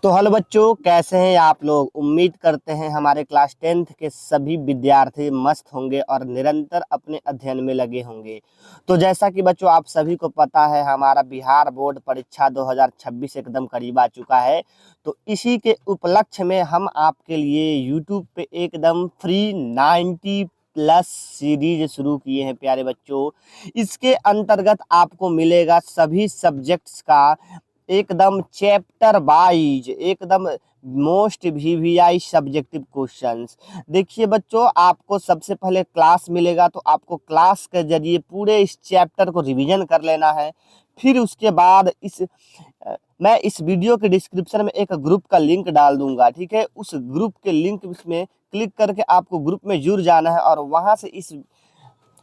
तो हेलो बच्चों, कैसे हैं आप लोग। उम्मीद करते हैं हमारे क्लास 10th के सभी विद्यार्थी मस्त होंगे और निरंतर अपने अध्ययन में लगे होंगे। तो जैसा कि बच्चों आप सभी को पता है, हमारा बिहार बोर्ड परीक्षा 2026 एकदम करीब आ चुका है। तो इसी के उपलक्ष्य में हम आपके लिए यूट्यूब पे एकदम फ्री 90+ सीरीज शुरू किए हैं प्यारे बच्चों। इसके अंतर्गत आपको मिलेगा सभी सब्जेक्ट्स का एकदम चैप्टर वाइज, एकदम मोस्ट वीवीआई सब्जेक्टिव क्वेश्चंस। देखिए बच्चों, आपको सबसे पहले क्लास मिलेगा, तो आपको क्लास के जरिए पूरे इस चैप्टर को रिवीजन कर लेना है। फिर उसके बाद मैं इस वीडियो के डिस्क्रिप्शन में एक ग्रुप का लिंक डाल दूंगा, ठीक है। उस ग्रुप के लिंक में क्लिक करके आपको ग्रुप में जुड़ जाना है और वहां से इस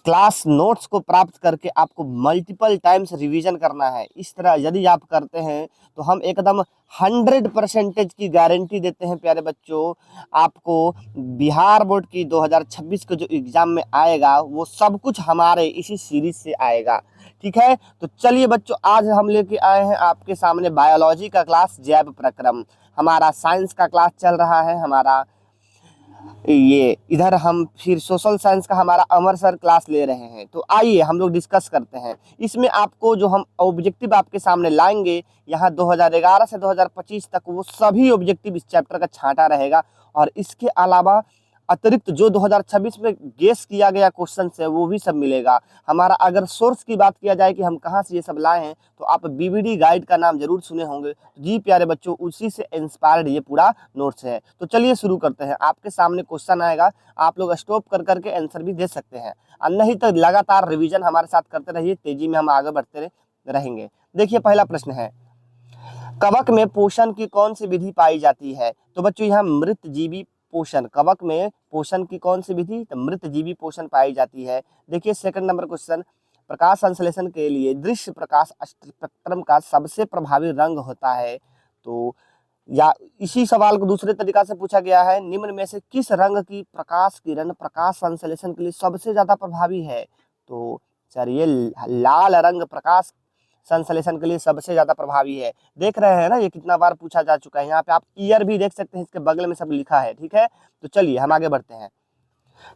क्लास नोट्स को प्राप्त करके आपको मल्टीपल टाइम्स रिवीजन करना है। इस तरह यदि आप करते हैं तो हम एकदम 100% की गारंटी देते हैं प्यारे बच्चों, आपको बिहार बोर्ड की 2026 के जो एग्जाम में आएगा वो सब कुछ हमारे इसी सीरीज से आएगा, ठीक है। तो चलिए बच्चों, आज हम लेके आए हैं आपके सामने बायोलॉजी का क्लास, जैव प्रक्रम। हमारा साइंस का क्लास चल रहा है, हमारा ये इधर हम फिर सोशल साइंस का हमारा अमर सर क्लास ले रहे हैं। तो आइए हम लोग डिस्कस करते हैं। इसमें आपको जो हम ऑब्जेक्टिव आपके सामने लाएंगे, यहाँ 2011 से 2025 तक वो सभी ऑब्जेक्टिव इस चैप्टर का छांटा रहेगा। और इसके अलावा अतिरिक्त जो 2026 में गेस किया गया क्वेश्चन है वो भी सब मिलेगा। हमारा अगर सोर्स की बात किया जाए कि हम कहाँ से ये सब लाए हैं, तो आप बीबीडी गाइड का नाम जरूर सुने होंगे। जी प्यारे बच्चों, उसी से इंस्पायर्ड ये पूरा नोट्स है। तो चलिए शुरू करते हैं। आपके सामने क्वेश्चन आएगा, आप लोग स्टॉप कर करके आंसर भी दे सकते हैं, और नहीं तो लगातार रिवीजन हमारे साथ करते रहिए, तेजी में हम आगे बढ़ते रहेंगे। देखिए पहला प्रश्न है, कवक में पोषण की कौन सी विधि पाई जाती है। तो बच्चों यहाँ मृत जीवी पोषण, कवक में पोषण की कौन सी विधि, तो मृत जीवी पोषण पाई जाती है। देखिए सेकंड नंबर क्वेश्चन, प्रकाश संश्लेषण के लिए दृश्य प्रकाश स्पेक्ट्रम का सबसे प्रभावी रंग होता है। तो या इसी सवाल को दूसरे तरीका से पूछा गया है, निम्न में से किस रंग की प्रकाश किरण प्रकाश संश्लेषण के लिए सबसे ज्यादा प्रभावी है। तो सर ये लाल रंग प्रकाश संश्लेषण के लिए सबसे ज्यादा प्रभावी है। देख रहे हैं ना, ये कितना बार पूछा जा चुका है। यहाँ पे आप ईयर भी देख सकते हैं, इसके बगल में सब लिखा है, ठीक है। तो चलिए हम आगे बढ़ते हैं।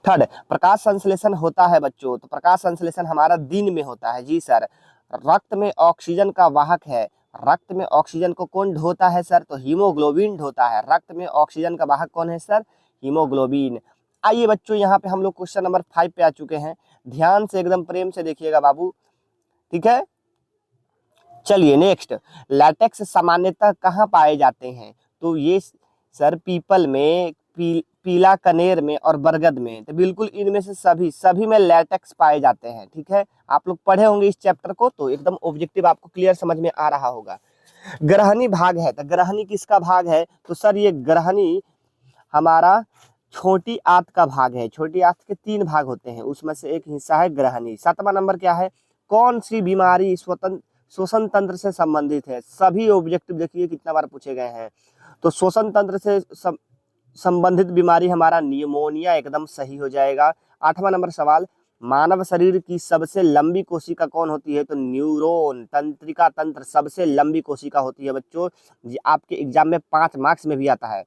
थर्ड, प्रकाश संश्लेषण होता है बच्चों, तो प्रकाश संश्लेषण हमारा दिन में होता है। जी सर। रक्त में ऑक्सीजन का वाहक है, रक्त में ऑक्सीजन को कौन ढोता है सर, तो हीमोग्लोबिन ढोता है। रक्त में ऑक्सीजन का वाहक कौन है सर, हीमोग्लोबिन। आइए बच्चों, यहाँ पे हम लोग क्वेश्चन नंबर 5 पे आ चुके हैं। ध्यान से एकदम प्रेम से देखिएगा बाबू, ठीक है। चलिए नेक्स्ट, लैटेक्स सामान्यतः कहाँ पाए जाते हैं। तो ये सर पीपल में, पीला कनेर में और बरगद में। तो बिल्कुल इनमें से सभी में लैटेक्स पाए जाते हैं, ठीक है। आप लोग पढ़े होंगे इस चैप्टर को, तो एकदम ऑब्जेक्टिव आपको क्लियर समझ में आ रहा होगा। ग्रहणी भाग है, तो ग्रहणी किसका भाग है, तो सर ये ग्रहणी हमारा छोटी आंत का भाग है। छोटी आंत के 3 भाग होते हैं, उसमें से एक हिस्सा है ग्रहणी। 7वां नंबर क्या है, कौन सी बीमारी स्वतंत्र श्वसन तंत्र से संबंधित है। सभी ऑब्जेक्टिव देखिए कितना बार पूछे गए हैं। तो श्वसन तंत्र से संबंधित बीमारी हमारा निमोनिया एकदम सही हो जाएगा। 8वां नंबर सवाल, मानव शरीर की सबसे लंबी कोशिका कौन होती है, तो न्यूरॉन, तंत्रिका तंत्र सबसे लंबी कोशिका होती है बच्चों। ये आपके एग्जाम में 5 मार्क्स में भी आता है।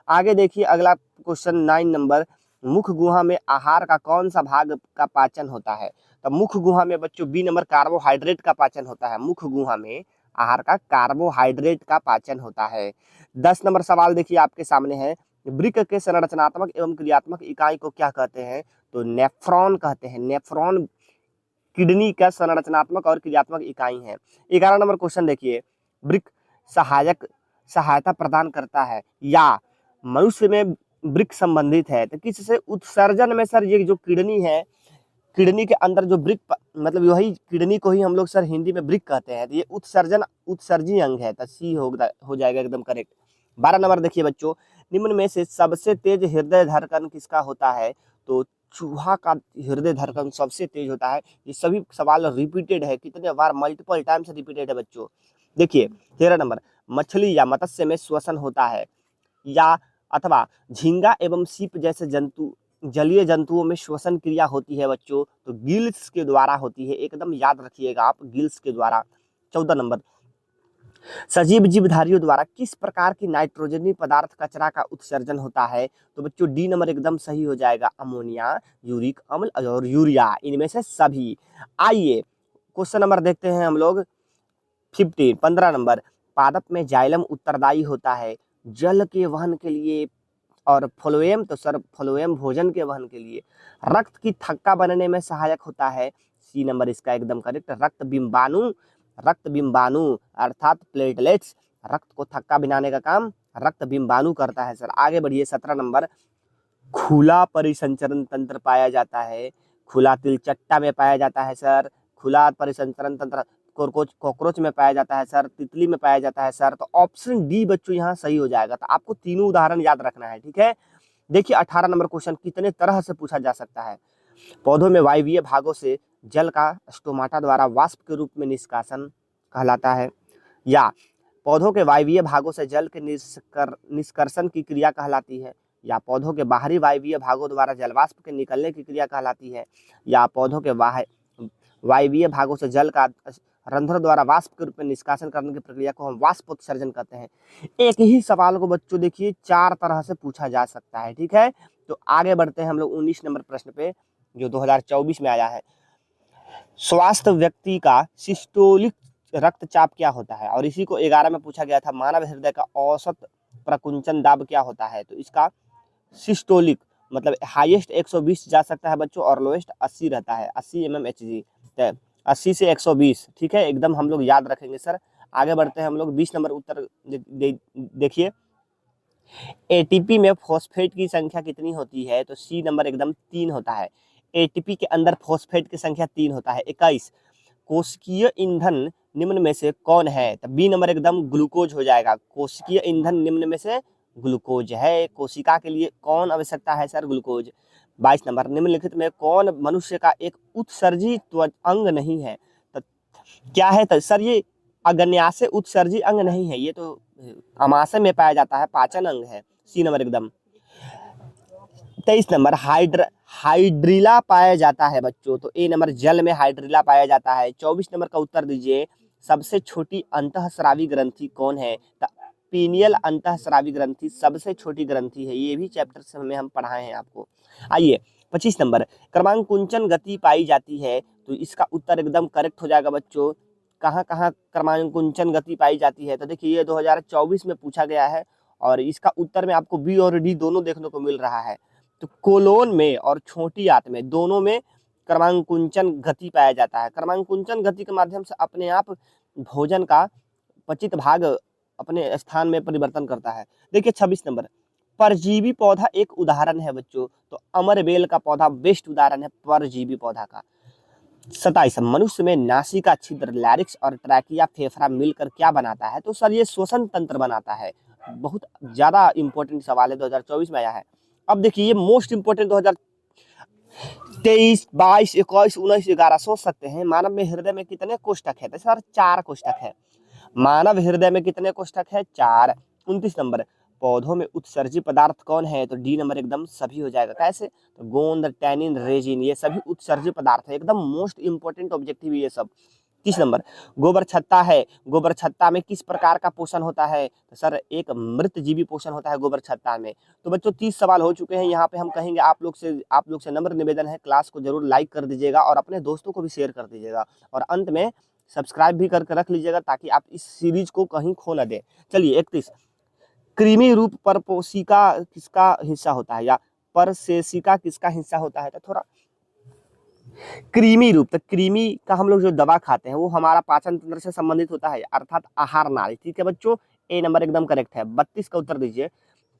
आगे देखिए अगला क्वेश्चन 9 नंबर, मुख गुहा में आहार का कौन सा भाग का पाचन होता है। तो मुख गुहा में बच्चों बी नंबर कार्बोहाइड्रेट का पाचन होता है। मुख गुहा में आहार का कार्बोहाइड्रेट का पाचन होता है। 10 नंबर सवाल देखिए आपके सामने है, वृक्क के संरचनात्मक एवं क्रियात्मक इकाई को क्या कहते हैं, तो नेफ्रॉन कहते हैं। नेफ्रॉन किडनी का संरचनात्मक और क्रियात्मक इकाई है। 11 नंबर क्वेश्चन देखिए, वृक्क सहायता प्रदान करता है या मनुष्य में वृक्क संबंधित है, तो किससे, उत्सर्जन में सर। ये जो किडनी है, किडनी के अंदर जो वृक्क, मतलब वही किडनी को ही हम लोग सर हिंदी में वृक्क कहते हैं। तो ये उत्सर्जी अंग है, तो सी हो जाएगा एकदम करेक्ट। 12 नंबर देखिए बच्चों, निम्न में से सबसे तेज हृदय धड़कन किसका होता है, तो चूहा का हृदय धड़कन सबसे तेज होता है। ये सभी सवाल रिपीटेड है, कितने बार, मल्टीपल टाइम से रिपीटेड है बच्चों। देखिए 13 नंबर, मछली या मत्स्य में श्वसन होता है या अथवा झींगा एवं सीप जैसे जलीय जंतुओं में श्वसन क्रिया होती है बच्चों, तो गिल्स के द्वारा होती है। एकदम याद रखिएगा आप, गिल्स के द्वारा। 14 नंबर, सजीव जीवधारियों द्वारा किस प्रकार की नाइट्रोजनी पदार्थ कचरा का उत्सर्जन होता है? तो बच्चों डी नंबर एकदम सही हो जाएगा, अमोनिया, यूरिक अम्ल और यूरिया, इनमें से सभी। आइए क्वेश्चन नंबर देखते हैं हम लोग 15 नंबर। पादप में जाइलम उत्तरदायी होता है जल के वहन के लिए, और फ्लोएम तो सर फ्लोएम भोजन के वहन के लिए। रक्त की थक्का बनने में सहायक होता है, सी नंबर इसका एकदम करेक्ट, रक्त बिंबाणु। रक्त बिंबाणु अर्थात प्लेटलेट्स, रक्त को थक्का बनाने का काम रक्त बिंबाणु करता है सर। आगे बढ़िए 17 नंबर। खुला परिसंचरण तंत्र पाया जाता है, खुला तिलचट्टा में पाया जाता है सर, खुला परिसंचरण तंत्र कॉकरोच में पाया जाता है सर, तितली में पाया जाता है सर। तो ऑप्शन डी बच्चों यहाँ सही हो जाएगा। तो आपको तीनों उदाहरण याद रखना है, ठीक है। देखिए 18 नंबर क्वेश्चन कितने तरह से पूछा जा सकता है। पौधों में वायवीय भागों से जल का स्टोमाटा द्वारा वाष्प के रूप में निष्कासन कहलाता है, या पौधों के वायवीय भागों से जल के निष्कर्षण की क्रिया कहलाती है, या पौधों के बाहरी वायवीय भागों द्वारा जलवाष्प के निकलने की क्रिया कहलाती है, या पौधों के वायवीय भागों से जल का रंध्र द्वारा वाष्प के रूप में निष्कासन करने की प्रक्रिया को हम वाष्पोत्सर्जन कहते हैं। एक ही सवाल को बच्चों देखिए 4 तरह से पूछा जा सकता है, ठीक है। तो आगे बढ़ते हैं हम लोग 19 नंबर प्रश्न पे, जो 2024 में आया है। स्वास्थ्य व्यक्ति का सिस्टोलिक रक्तचाप क्या होता है? और इसी को 11 में पूछा गया था, मानव हृदय का औसत प्रकुंचन दाब क्या होता है? तो इसका सिस्टोलिक मतलब हाईएस्ट 120 जा सकता है बच्चों, और लोएस्ट 80 रहता है, 80 mmHg, 80 से 120, ठीक है, एकदम हम लोग याद रखेंगे सर। आगे बढ़ते हैं हम लोग 20 नंबर उत्तर देखिए। एटीपी में फॉस्फेट की संख्या कितनी होती है? तो सी नंबर एकदम 3 होता है। एटीपी के अंदर फॉस्फेट की संख्या 3 होता है। 21 कोशिकीय ईंधन निम्न में से कौन है? तो बी नंबर एकदम ग्लूकोज हो जाएगा। कोशिकीय ईंधन निम्न में से ग्लूकोज है। कोशिका के लिए कौन आवश्यकता है सर? ग्लूकोज। 22 नंबर निम्नलिखित में कौन मनुष्य का एक उत्सर्जी अंग नहीं है? तो क्या है? तो सर ये अग्न्याशय उत्सर्जी अंग नहीं है, ये तो अमाशय में पाया जाता है, पाचन अंग है। सी नंबर एकदम। 23 नंबर हाइड्रिला पाया जाता है बच्चों, तो ए नंबर जल में हाइड्रिला पाया जाता है। 24 नंबर का उत्तर दीजिए, सबसे छोटी अंतःस्रावी ग्रंथि कौन है? पीनियल अंतःस्रावी ग्रंथि सबसे छोटी ग्रंथि है, ये भी चैप्टर में हम पढ़ाए हैं आपको। आइए 25 नंबर, क्रमांकुंचन गति पाई जाती है, तो इसका उत्तर एकदम करेक्ट हो जाएगा बच्चों। कहाँ कहाँ क्रमांकुंचन गति पाई जाती है? तो देखिए ये 2024 में पूछा गया है, और इसका उत्तर में आपको बी और डी दोनों देखने को मिल रहा है। तो कोलोन में और छोटी आंत में दोनों में क्रमांकुंचन गति पाया जाता है। क्रमांकुंचन गति के माध्यम से अपने आप भोजन का पचित भाग अपने स्थान में परिवर्तन करता है। देखिए 26 नंबर, परजीवी पौधा एक उदाहरण है बच्चों, तो अमरबेल का पौधा बेस्ट उदाहरण है परजीवी पौधा का। 27 मनुष्य में नासिका छिद्र लैरिक्स और ट्रैकिया फेफड़ा मिलकर क्या बनाता है? तो सर ये श्वसन तंत्र बनाता है। बहुत ज्यादा इंपॉर्टेंट सवाल है, 2024 में आया है। अब देखिए ये मोस्ट इंपोर्टेंट 2023, 22, 21, 19, 11 सोच सकते हैं मानव में हृदय में कितने कोष्ठक है? तो सर 4 कोष्ठक है। मानव हृदय में कितने कोष्ठक है? 4। 29 नंबर, पौधों में उत्सर्जी पदार्थ कौन है? तो डी नंबर एकदम सभी हो जाएगा। कैसे? तो गोंद, टैनिन, रेजिन, ये सभी उत्सर्जी पदार्थ है, एकदम मोस्ट इंपोर्टेंट ऑब्जेक्टिव ये सब। 30 नंबर, गोबर छत्ता है, गोबर छत्ता में किस प्रकार का पोषण होता है? तो सर एक मृत जीवी पोषण होता है गोबर छत्ता में। तो बच्चों 30 सवाल हो चुके हैं। यहाँ पे हम कहेंगे आप लोग से नम्र निवेदन है, क्लास को जरूर लाइक कर दीजिएगा और अपने दोस्तों को भी शेयर कर दीजिएगा, और अंत में सब्सक्राइब भी करके रख लीजिएगा ताकि आप इस सीरीज को कहीं खो न दे। चलिए 31, कृमि रूप परपोषिका किसका हिस्सा होता है, या परसेसिका किसका हिस्सा होता है? तो थोड़ा कृमि रूप, तो कृमि का हम लोग जो दवा खाते हैं वो हमारा पाचन तंत्र से संबंधित होता है, अर्थात आहार नाली, ठीक है बच्चों। ए नंबर एकदम करेक्ट है। 32 का उत्तर दीजिए,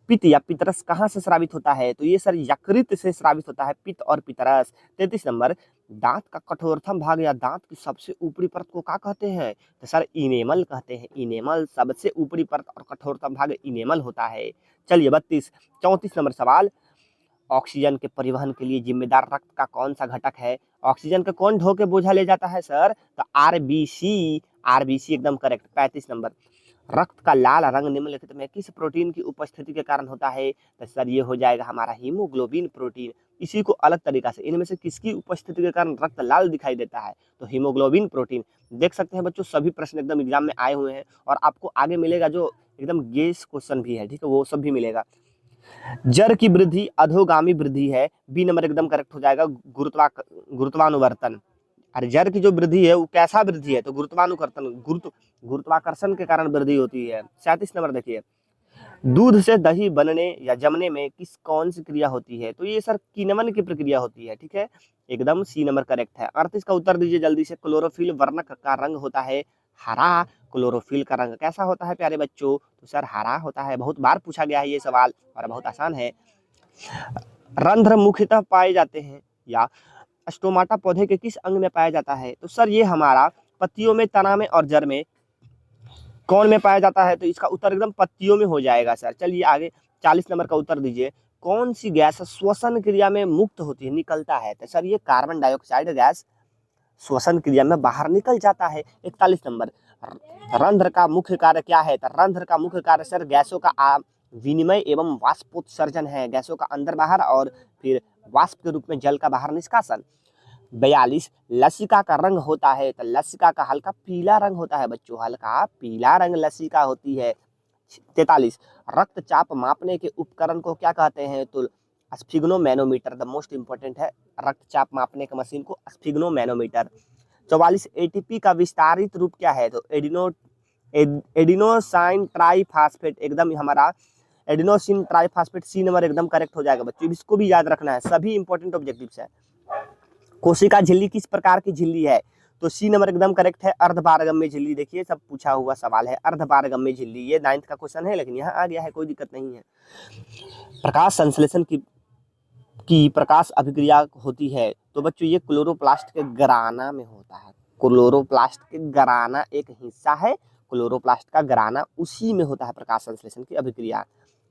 पित्त या पितरस कहाँ से स्रावित होता है? तो ये सर यकृत से स्रावित होता है, पित्त और पितरस। 33 नंबर, दांत का कठोरतम भाग या दांत की सबसे ऊपरी परत को क्या कहते हैं? तो सर इनेमल कहते हैं। इनेमल सबसे ऊपरी परत और कठोरतम भाग इनेमल होता है। चलिए 34 नंबर सवाल, ऑक्सीजन के परिवहन के लिए जिम्मेदार रक्त का कौन सा घटक है? ऑक्सीजन का कौन ढो के बोझा ले जाता है सर? तो आरबीसी। आरबीसी एकदम करेक्ट। 35 नंबर, रक्त का लाल रंग निम्नलिखित में किस प्रोटीन की उपस्थिति के कारण होता है? तो सर ये हो जाएगा हमारा हीमोग्लोबिन प्रोटीन। इसी को अलग तरीका से इनमें से किसकी उपस्थिति के कारण रक्त लाल दिखाई देता है? तो हीमोग्लोबिन प्रोटीन। देख सकते हैं बच्चों सभी प्रश्न एकदम एग्जाम में आए हुए हैं और आपको आगे मिलेगा जो एकदम गेस क्वेश्चन भी है, ठीक है, वो सब भी मिलेगा। जड़ की वृद्धि अधोगामी वृद्धि है, बी नंबर एकदम करेक्ट हो जाएगा। गुरुत्वानुवर्तन। अरे जड़ की जो वृद्धि है वो कैसा वृद्धि है? तो गुरुत्वाकर्षण के कारण वृद्धि होती है। 37 नंबर देखिए, दूध से दही बनने या जमने में कौन सी क्रिया होती है? तो ये सर किण्वन की प्रक्रिया होती है, ठीक है, एकदम सी नंबर करेक्ट है। 38 का उत्तर दीजिए जल्दी से। क्लोरोफिल वर्णक का रंग होता है हरा। क्लोरोफिल का रंग कैसा होता है प्यारे बच्चों? तो सर हरा होता है। बहुत बार पूछा गया है ये सवाल और बहुत आसान है। रंध्र मुख्यतः पाए जाते हैं या स्टोमाटा पौधे के किस अंग में पाया जाता है? तो सर ये हमारा पत्तियों में, तना में और जड़ में कौन में पाया जाता है? तो इसका उत्तर एकदम पत्तियों में हो जाएगा सर। चलिए आगे 40 नंबर का उत्तर दीजिए। कौन सी गैस श्वसन क्रिया में मुक्त होती है, निकलता है? तो सर ये कार्बन डाइऑक्साइड गैस श्वसन क्रिया में बाहर निकल जाता है। 41 नंबर, रंध्र का मुख्य कार्य क्या है? तो रंध्र का मुख्य कार्य सर गैसों का विनिमय एवं वाष्पोत्सर्जन है, गैसों का अंदर बाहर और फिर वाष्प के रूप में जल का बाहर निष्कासन। 42, लसिका का रंग होता है? तो लसिका का हल्का पीला रंग होता है बच्चों, हल्का पीला रंग लसिका होती है। 43, रक्तचाप मापने के उपकरण को क्या कहते हैं? तो स्फिग्नोमैनोमीटर द मोस्ट इंपॉर्टेंट है, रक्तचाप मापने की मशीन को स्फिग्नोमैनोमीटर। 44, एटीपी का विस्तारित रूप क्या है? तो एडिनोसाइन ट्राइफास्फेट, एकदम हमारा एडिनोसिन ट्राइफास्फेट, सी नंबर एकदम करेक्ट हो जाएगा बच्चों। इसको भी याद रखना है, सभी इंपॉर्टेंट ऑब्जेक्टिव्स है। कोशिका झिल्ली किस प्रकार की झिल्ली है? तो सी नंबर एकदम करेक्ट है, अर्धपारगम्य झिल्ली। देखिए सब पूछा हुआ सवाल है, अर्धपारगम्य झिल्ली, ये 9th का क्वेश्चन है लेकिन यहाँ आ गया है, कोई दिक्कत नहीं है। प्रकाश संश्लेषण की प्रकाश अभिक्रिया होती है? तो बच्चों ये क्लोरोप्लास्ट के ग्राना में होता है। क्लोरोप्लास्ट के ग्राना एक हिस्सा है, क्लोरोप्लास्ट का ग्राना, उसी में होता है प्रकाश संश्लेषण की अभिक्रिया।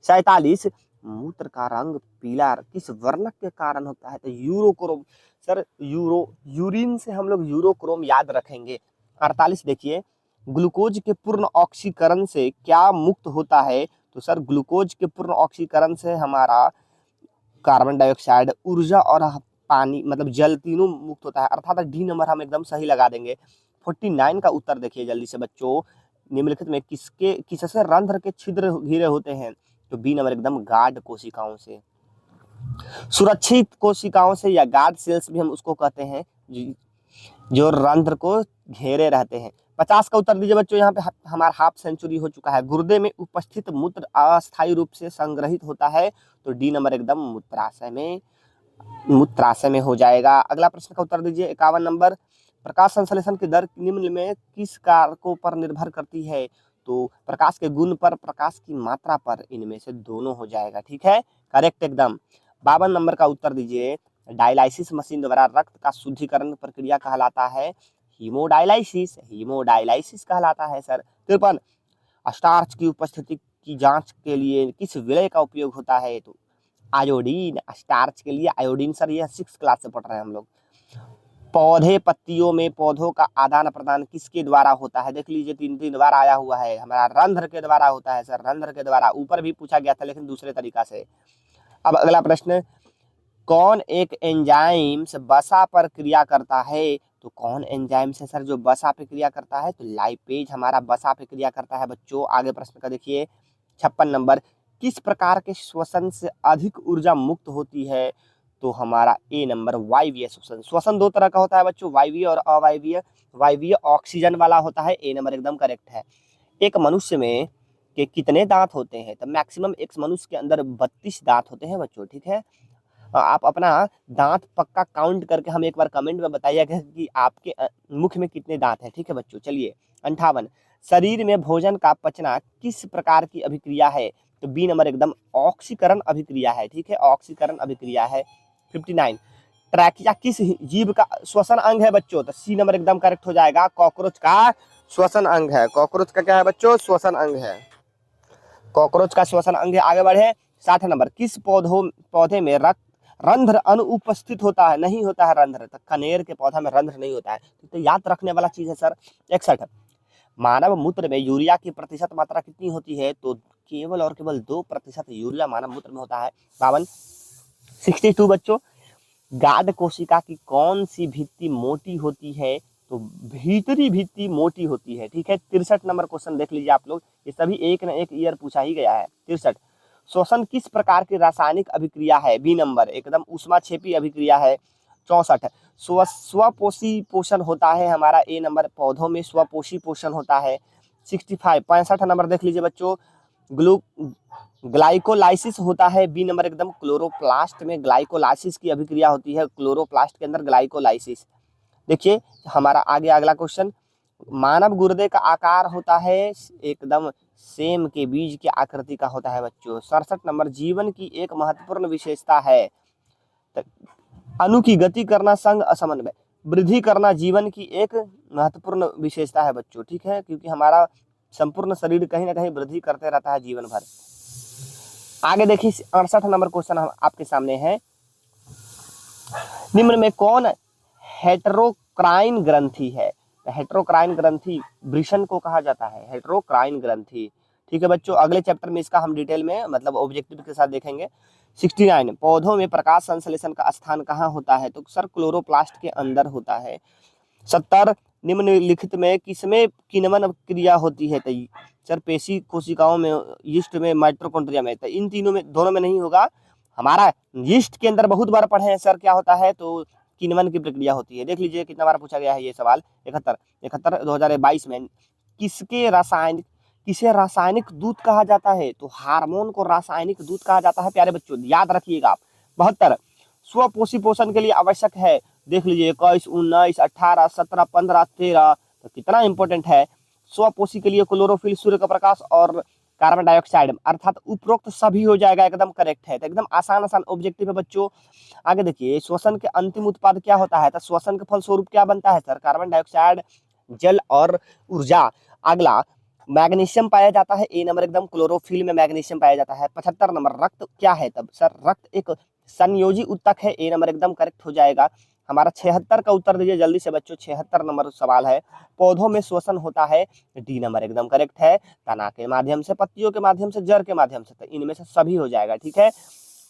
47, मूत्र का रंग पीला किस वर्णक के कारण होता है? तो यूरोक्रोम। सर यूरिन से हम लोग यूरोक्रोम याद रखेंगे। 48 देखिए, ग्लूकोज के पूर्ण ऑक्सीकरण से क्या मुक्त होता है? तो सर ग्लूकोज के पूर्ण ऑक्सीकरण से हमारा कार्बन डाइऑक्साइड, ऊर्जा और पानी मतलब जल तीनों मुक्त होता है, अर्थात डी नंबर हम एकदम सही लगा देंगे। 49 का उत्तर देखिए जल्दी से बच्चों, निम्नलिखित में किससे रंध्र के छिद्र घिरे होते हैं? तो बी नंबर एकदम गार्ड कोशिकाओं से, सुरक्षित कोशिकाओं से, या गार्ड सेल्स भी हम उसको कहते हैं जो रंध्र को घेरे रहते हैं। 50 का उत्तर दीजिए बच्चों। यहाँ पे हमारा हाफ सेंचुरी हो चुका है। गुर्दे में उपस्थित मूत्र अस्थायी रूप से संग्रहित होता है? तो डी नंबर एकदम मूत्राशय में हो जाएगा। अगला प्रश्न का उत्तर दीजिए 51 नंबर, प्रकाश संश्लेषण की दर निम्न में किस कारकों पर निर्भर करती है? तो प्रकाश के गुण पर, प्रकाश की मात्रा पर, इनमें से दोनों हो जाएगा, ठीक है, करेक्ट एकदम। 52 नंबर का उत्तर दीजिए, डायलाइसिस मशीन द्वारा रक्त का शुद्धिकरण प्रक्रिया कहलाता है? हीमोडायलाइसिस कहलाता है सर। 53, स्टार्च की उपस्थिति की जांच के लिए किस विलय का उपयोग होता है? तो आयोडीन, स्टार्च के लिए आयोडीन। सर ये 6th क्लास से पढ़ रहे हैं हम लोग। पौधे पत्तियों में पौधों का आदान प्रदान किसके द्वारा होता है? देख लीजिए 3 बार आया हुआ है, हमारा रंध्र के द्वारा होता है सर, रंध्र के द्वारा। ऊपर भी पूछा गया था लेकिन दूसरे तरीका से। अब अगला प्रश्न, कौन एक एंजाइम से वसा पर क्रिया करता है? तो कौन एंजाइम से सर जो वसा पे क्रिया करता है? तो लाइपेज हमारा वसा पे क्रिया करता है बच्चों। आगे प्रश्न का देखिए 56 नंबर, किस प्रकार के श्वसन से अधिक ऊर्जा मुक्त होती है? तो हमारा ए नंबर वायवीय श्वसन। श्वसन 2 तरह का होता है बच्चों, वायवीय और अवायवीय। वायवीय ऑक्सीजन वाला होता है, ए नंबर एकदम करेक्ट है। एक मनुष्य में के कितने दांत होते हैं? तो मैक्सिमम एक मनुष्य के अंदर 32 दांत होते हैं बच्चों, ठीक है। आप अपना दांत पक्का काउंट करके हमें एक बार कमेंट में बताइएगा कि आपके मुख में कितने दांत हैं, ठीक है बच्चों। चलिए 58, शरीर में भोजन का पचना किस प्रकार की अभिक्रिया है? तो बी नंबर एकदम ऑक्सीकरण अभिक्रिया है, ठीक है, ऑक्सीकरण अभिक्रिया है। 59, ट्रैकिया किस जीव का श्वसन अंग है बच्चों? तो सी नंबर एकदम करेक्ट हो जाएगा, कॉकरोच का श्वसन अंग है। कॉकरोच का क्या है बच्चों? श्वसन अंग है, कॉकरोच का श्वसन अंग है। आगे बढ़े 60 नंबर, किस पौधे में रंध्र अनुपस्थित होता है, नहीं होता है रंध्र? तो कनेर के पौधा में रंध्र नहीं होता है, तो याद रखने वाला चीज है सर। 61, मानव मूत्र में यूरिया की प्रतिशत मात्रा कितनी होती है? तो केवल और केवल 2% यूरिया मानव मूत्र में होता है। 52, 62 बच्चों, गार्ड कोशिका की कौन सी भित्ति मोटी होती है? तो भीतरी भित्ति मोटी होती है। ठीक है, 63 नंबर क्वेश्चन देख लीजिए आप लोग, ये सभी एक न एक ईयर पूछा ही गया है। 63, श्वसन किस प्रकार की रासायनिक अभिक्रिया है? बी नंबर एकदम ऊष्माक्षेपी अभिक्रिया है। 64, स्वपोषी पोषण होता है हमारा, ए नंबर पौधों में स्वपोषी पोषण होता है। 65, 65 नंबर देख लीजिए बच्चों, ग्लाइकोलाइसिस होता है, बी नंबर एकदम क्लोरोप्लास्ट में ग्लाइकोलाइसिस की अभिक्रिया होती है, क्लोरोप्लास्ट के अंदर ग्लाइकोलाइसिस। देखिए हमारा आगे अगला क्वेश्चन, मानव गुर्दे का आकार होता है एकदम सेम के बीज की आकृति का होता है बच्चों। 67 नंबर, जीवन की एक महत्वपूर्ण विशेषता है, अणु की गति करना, संग असमन्वय, वृद्धि करना जीवन की एक महत्वपूर्ण विशेषता है बच्चों। ठीक है, क्योंकि हमारा संपूर्ण शरीर कहीं ना कहीं वृद्धि करते रहता है जीवन भर। आगे देखिए 68 नंबर क्वेश्चन आपके सामने है, निम्न में कौन हेटेरोक्राइन ग्रंथि है? हेटेरोक्राइन ग्रंथि वृषण को कहा जाता है, हेटेरोक्राइन ग्रंथि। ठीक है बच्चों, अगले चैप्टर में इसका हम डिटेल में मतलब ऑब्जेक्टिव के साथ देखेंगे। 69, पौधों में प्रकाश संश्लेषण का स्थान कहाँ होता है? तो सर क्लोरोप्लास्ट के अंदर होता है। 70, निम्नलिखित में किसमें किण्वन क्रिया होती है? तो सर पेशी कोशिकाओं में, यीस्ट में, माइटोकॉन्ड्रिया में। तो इन तीनों में, दोनों में नहीं होगा, हमारा यीस्ट के अंदर बहुत बार पढ़े हैं सर, क्या होता है? तो किण्वन की प्रक्रिया होती है। देख लीजिए कितना बार पूछा गया है ये सवाल। 71 2022 में, किसे रासायनिक दूत कहा जाता है? तो हार्मोन को रासायनिक दूत कहा जाता है प्यारे बच्चों, याद रखिएगा आप। 72, स्वपोषी पोषण के लिए आवश्यक है, देख लीजिए 21 19 18 17 15 13, तो कितना इंपॉर्टेंट है। स्वपोषी के लिए क्लोरोफिल, सूर्य का प्रकाश और कार्बन डाइऑक्साइड, अर्थात उपरोक्त सभी हो जाएगा, एकदम करेक्ट है। तो एकदम आसान आसान ऑब्जेक्टिव है बच्चों। आगे देखिए, श्वसन के अंतिम उत्पाद क्या होता है? तो श्वसन के फलस्वरूप क्या बनता है सर? कार्बन डाइऑक्साइड, जल और ऊर्जा। अगला, मैग्नीशियम पाया जाता है, ए नंबर एकदम क्लोरोफिल में मैग्नीशियम पाया जाता है। 75 नंबर, रक्त क्या है? तब सर रक्त एक संयोजी उत्तक है, ए नंबर एकदम करेक्ट हो जाएगा। हमारा 76 का उत्तर दीजिए जल्दी से बच्चों, 76 नंबर सवाल है। पौधों में श्वसन होता है, डी नंबर एकदम करेक्ट है, तना के माध्यम से, पत्तियों के माध्यम से, जड़ के माध्यम से, तो इनमें से सभी हो जाएगा। ठीक है,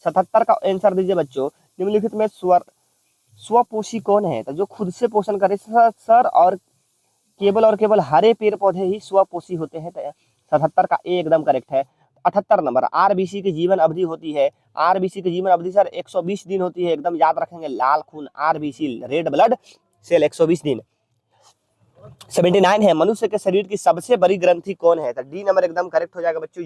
77 का आंसर दीजिए बच्चों, निम्नलिखित में स्वपोषी कौन है? तो जो खुद से पोषण करे सर, और केवल हरे पेड़ पौधे ही स्वपोषी होते हैं। 77 का ए एकदम करेक्ट है। 78 नंबर, आरबीसी की जीवन अवधि होती है, आरबीसी की जीवन अवधि सर 120 दिन होती है, एकदम याद रखेंगे, लाल खून आरबीसी, रेड ब्लड सेल 120 दिन। 79 है, मनुष्य के शरीर की सबसे बड़ी ग्रंथि कौन है? तो डी नंबर एकदम करेक्ट हो जाएगा बच्चों,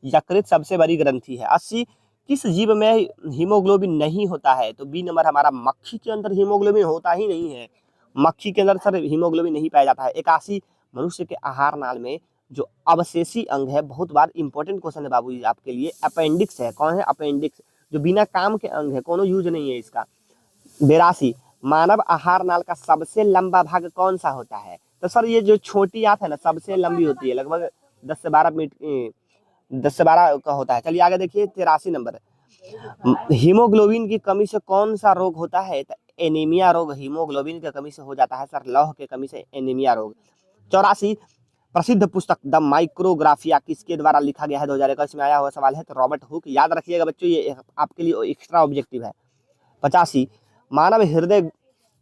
यकृत सबसे बड़ी ग्रंथि है। 80, किस जीव में हीमोग्लोबिन नहीं होता है? तो बी नंबर, हमारा मक्खी के अंदर हीमोग्लोबिन होता ही नहीं है, मक्खी के अंदर सर हीमोग्लोबिन नहीं पाया जाता है। 81, मनुष्य के आहार नाल में जो अवशेषी अंग है, बहुत बार इंपॉर्टेंट क्वेश्चन है बाबू जी आपके लिए, अपेंडिक्स है। कौन है? अपेंडिक्स, जो बिना काम के अंग है, कोनो यूज नहीं है इसका। 82, मानव आहार नाल का सबसे लंबा भाग कौन सा होता है? तो सर ये जो छोटी आंत है ना, सबसे लंबी होती है, लगभग 10 से 12 मिनट, 10 से 12 का होता है। चलिए आगे देखिए 83 नंबर, हीमोग्लोबिन की कमी से कौन सा रोग होता है? तो एनीमिया रोग हीमोग्लोबिन की कमी से हो जाता है सर, लौह की कमी से एनीमिया रोग। 84, प्रसिद्ध पुस्तक द माइक्रोग्राफिया किसके द्वारा लिखा गया है? 2021 में आया हुआ सवाल है, तो रॉबर्ट हुक, याद रखिएगा बच्चों, ये आपके लिए एक्स्ट्रा ऑब्जेक्टिव है। 85, मानव हृदय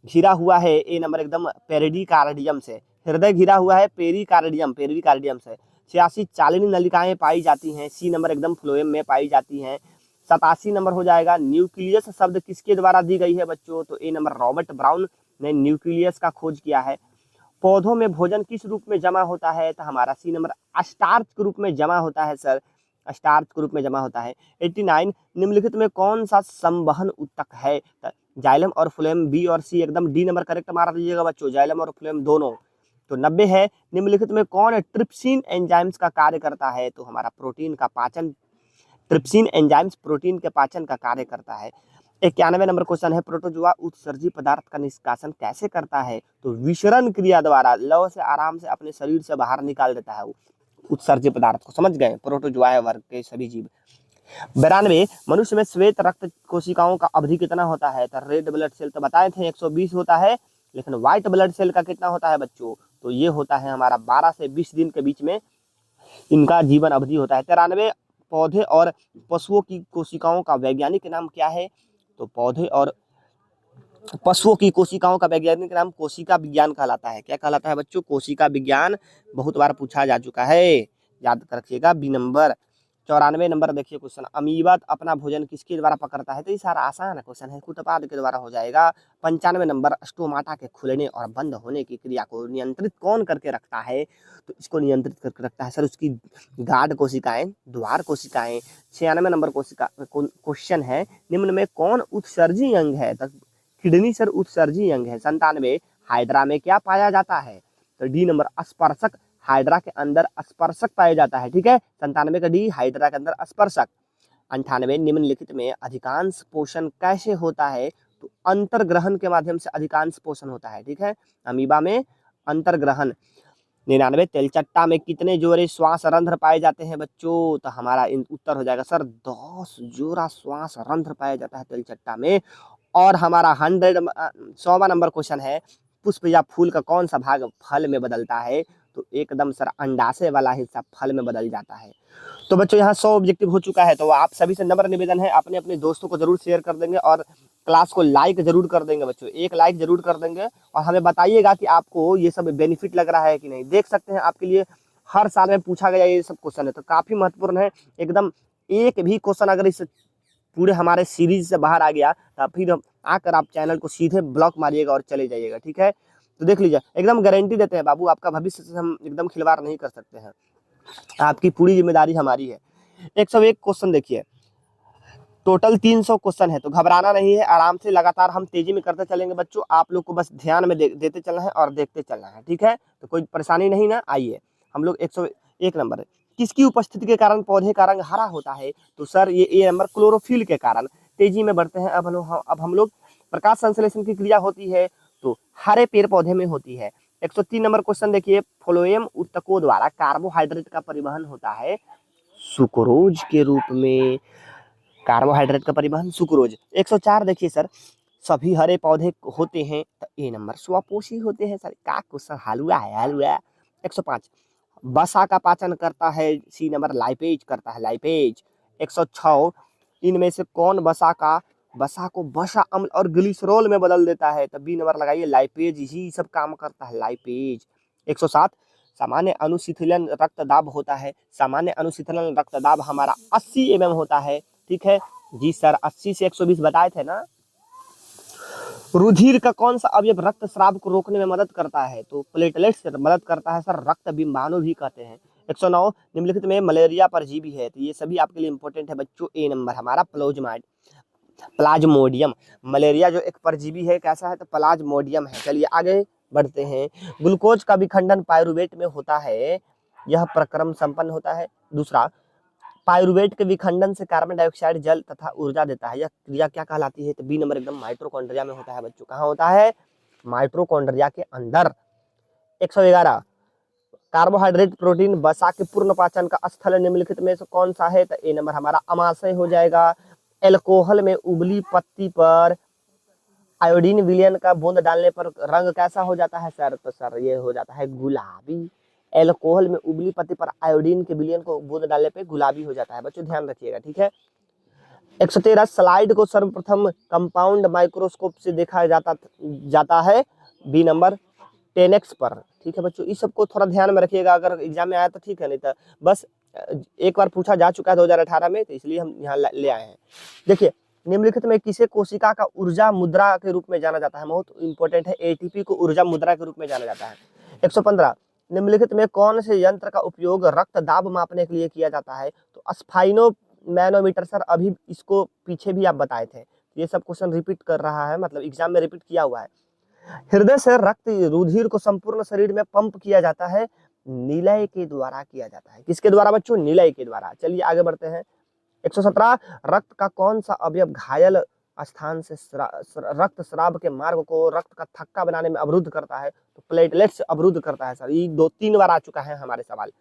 घिरा हुआ है, ए नंबर एकदम पेरिकार्डियम से, हृदय घिरा हुआ है पेरिकार्डियम से। 86, चालनी नलिकाएं पाई जाती हैं, सी नंबर एकदम फ्लोएम में पाई जाती हैं। 87 नंबर हो जाएगा, न्यूक्लियस शब्द किसके द्वारा दी गई है बच्चों? तो ए नंबर, रॉबर्ट ब्राउन ने न्यूक्लियस का खोज किया है। पौधों में भोजन किस रूप में जमा होता है? तो हमारा सी नंबर, स्टार्च के रूप में जमा होता है सर, स्टार्च के रूप में जमा होता है। 89, निम्नलिखित में कौन सा संवहन उत्तक है? जाइलम और फ्लोएम, बी और सी एकदम, डी नंबर करेक्ट मार दीजिएगा बच्चों, जाइलम और फ्लोएम दोनों। तो 90 है, निम्नलिखित में कौन ट्रिप्सिन एंजाइम्स का कार्य करता है? तो हमारा प्रोटीन का पाचन, ट्रिप्सिन एंजाइम्स प्रोटीन के पाचन का कार्य करता है। 91 नंबर क्वेश्चन है, प्रोटोजोआ उत्सर्जी पदार्थ का निष्कासन कैसे करता है? तो विसरण क्रिया द्वारा, लव से आराम से अपने शरीर से बाहर निकाल देता है वो उत्सर्जी पदार्थ को, समझ गए? प्रोटोजोआ वर्ग के सभी जीव। 92, मनुष्य में श्वेत रक्त कोशिकाओं का अवधि कितना होता है? तो रेड ब्लड सेल तो बताए थे 120 होता है, लेकिन व्हाइट ब्लड सेल का कितना होता है बच्चों? तो ये होता है हमारा 12 से 20 दिन के बीच में इनका जीवन अवधि होता है। 93, पौधे और पशुओं की कोशिकाओं का वैज्ञानिक नाम क्या है? तो पौधे और पशुओं की कोशिकाओं का वैज्ञानिक नाम कोशिका विज्ञान कहलाता है। क्या कहलाता है बच्चों? कोशिका विज्ञान। बहुत बार पूछा जा चुका है, याद रखिएगा। B number. 94 नंबर देखिए क्वेश्चन, अमीबा अपना भोजन किसके द्वारा पकड़ता है? तो ये सारा आसान क्वेश्चन है, कुटपाद के द्वारा हो जाएगा। 95 नंबर, स्टोमाटा के खुलने और बंद होने की क्रिया को नियंत्रित कौन करके रखता है? तो इसको नियंत्रित करके रखता है सर उसकी गार्ड कोशिकाएं, द्वार कोशिकाएं। 96 नंबर कोशिका क्वेश्चन है, निम्न में कौन उत्सर्जी अंग है? किडनी सर उत्सर्जी अंग है। 97, हाइड्रा में क्या पाया जाता है? तो डी नंबर, स्पर्शक। हाइड्रा के अंदर स्पर्शक पाया जाता है, ठीक है। 97 का डी, हाइड्रा के अंदर स्पर्शक। 98, निम्नलिखित में अधिकांश पोषण कैसे होता है? तो अंतर्ग्रहण के माध्यम से अधिकांश पोषण होता है, ठीक है। अमीबा में अंतर्ग्रहण। 99, तेलचट्टा में कितने जोड़े श्वास रंध्र पाए जाते हैं बच्चों? तो हमारा उत्तर हो जाएगा सर 10 जोड़ा श्वास रंध्र पाया जाता है तेलचट्टा में। और हमारा 100वां नंबर क्वेश्चन है, पुष्प या फूल का कौन सा भाग फल में बदलता है? तो एकदम सर अंडाशय वाला हिस्सा फल में बदल जाता है। तो बच्चों यहाँ 100 ऑब्जेक्टिव हो चुका है, तो आप सभी से नम्र निवेदन है, अपने अपने दोस्तों को जरूर शेयर कर देंगे और क्लास को लाइक जरूर कर देंगे बच्चों, एक लाइक जरूर कर देंगे। और हमें बताइएगा कि आपको ये सब बेनिफिट लग रहा है कि नहीं। देख सकते हैं आपके लिए हर साल में पूछा गया ये सब क्वेश्चन है, तो काफी महत्वपूर्ण है एकदम। एक भी क्वेश्चन अगर इस पूरे हमारे सीरीज से बाहर आ गया तो फिर आकर आप चैनल को सीधे ब्लॉक मारिएगा और चले जाइएगा, ठीक है। तो देख लीजिए, एकदम गारंटी देते हैं बाबू, आपका भविष्य से हम एकदम खिलवाड़ नहीं कर सकते हैं, आपकी पूरी जिम्मेदारी हमारी है। 101 क्वेश्चन देखिए, टोटल 300 क्वेश्चन है, तो घबराना नहीं है, आराम से लगातार हम तेजी में करते चलेंगे बच्चों। आप लोग को बस ध्यान में देते चलना है और देखते चलना है, ठीक है। तो कोई परेशानी नहीं ना। आइए हम लोग 101 नंबर है, किसकी उपस्थिति के कारण पौधे का रंग हरा होता है? तो सर ये ए नंबर, क्लोरोफिल के कारण। तेजी में बढ़ते हैं अब हम लोग, प्रकाश संश्लेषण की क्रिया होती है तो हरे पेड़ पौधे में होती है। 103 नंबर क्वेश्चन देखिए, फ्लोएम उत्तकों द्वारा कार्बोहाइड्रेट का परिवहन होता है सुक्रोज के रूप में। कार्बोहाइड्रेट का परिवहन सुक्रोज। 104 देखिए सर, सभी हरे पौधे होते हैं, तो ए नंबर स्वपोषी होते हैं सर। का क्वेश्चन हलवा है, हलवा। 105, वसा का पाचन करता है? सी नंबर, लाइपेज करता है, लाइपेज। 106, इनमें से कौन वसा को वसा अम्ल और ग्लिसरॉल में बदल देता है? तो बी नंबर लगाइए, लाइपेज ही सब काम करता है, लाइपेज। 107, सामान्य अनुशीतलन रक्तदाब होता है? सामान्य अनुशीतलन रक्तदाब हमारा 80 mm होता है, ठीक है। जी सर, 80 से 120 बताए थे ना। रुधिर का कौन सा अवयव रक्तस्राव को रोकने में मदद करता है? तो प्लेटलेट्स मदद करता है सर, रक्त बिंबाणु भी कहते हैं। 109, निम्नलिखित में मलेरिया परजीवी है? तो ये सभी आपके लिए इंपॉर्टेंट है बच्चों। ए नंबर हमारा प्लाज्मोडियम। मलेरिया जो एक परजीवी है, कैसा है? तो प्लाज्मोडियम है। चलिए आगे बढ़ते हैं। ग्लूकोज का विखंडन पायरुवेट में होता है, यह प्रक्रम संपन्न होता है। दूसरा, पायरुवेट के विखंडन से कार्बन डाइऑक्साइड जल तथा ऊर्जा देता है, यह क्रिया क्या कहलाती है? तो बी नंबर एकदम माइटोकॉन्ड्रिया में होता है बच्चों। कहाँ होता है? माइटोकॉन्ड्रिया के अंदर। 111, कार्बोहाइड्रेट प्रोटीन वसा के पूर्ण पाचन का स्थल निम्नलिखित में से कौन सा है? तो ए नंबर हमारा अमाशय हो जाएगा। एल्कोहल में उबली पत्ती पर आयोडीन विलयन का बूंद डालने पर रंग कैसा हो जाता है सर? तो सर ये हो जाता है गुलाबी। एल्कोहल में उबली पत्ती पर आयोडीन के विलयन को बूंद डालने पे गुलाबी हो जाता है बच्चों, ध्यान रखिएगा, ठीक है। 113, स्लाइड को सर्वप्रथम कंपाउंड माइक्रोस्कोप से देखा जाता है बी नंबर 10x पर, ठीक है बच्चों। इस सबको थोड़ा ध्यान में रखिएगा, अगर एग्जाम में आया तो ठीक है, नहीं तो बस एक बार पूछा जा चुका है 2018 में, तो इसलिए हम यहाँ ले आए हैं। देखिए, निम्नलिखित में किसे कोशिका का ऊर्जा मुद्रा के रूप में जाना जाता है? बहुत इंपॉर्टेंट है, एटीपी को ऊर्जा मुद्रा के रूप में जाना जाता है। 115, निम्नलिखित में कौन से यंत्र का उपयोग रक्त दाब मापने के लिए किया जाता है? तो स्फाइनो मैनोमीटर सर, अभी इसको पीछे भी आप बताए थे, ये सब क्वेश्चन रिपीट कर रहा है, मतलब एग्जाम में रिपीट किया हुआ है। हृदय से रक्त रुधिर को संपूर्ण शरीर में पंप किया जाता है, निलय के द्वारा किया जाता है। किसके द्वारा बच्चों? निलय के द्वारा। चलिए आगे बढ़ते हैं। 117, रक्त का कौन सा अवयव घायल स्थान से रक्त स्राव के मार्ग को रक्त का थक्का बनाने में अवरुद्ध करता है? तो प्लेटलेट्स अवरुद्ध करता है सर। ये 2-3 बार आ चुका है हमारे सवाल।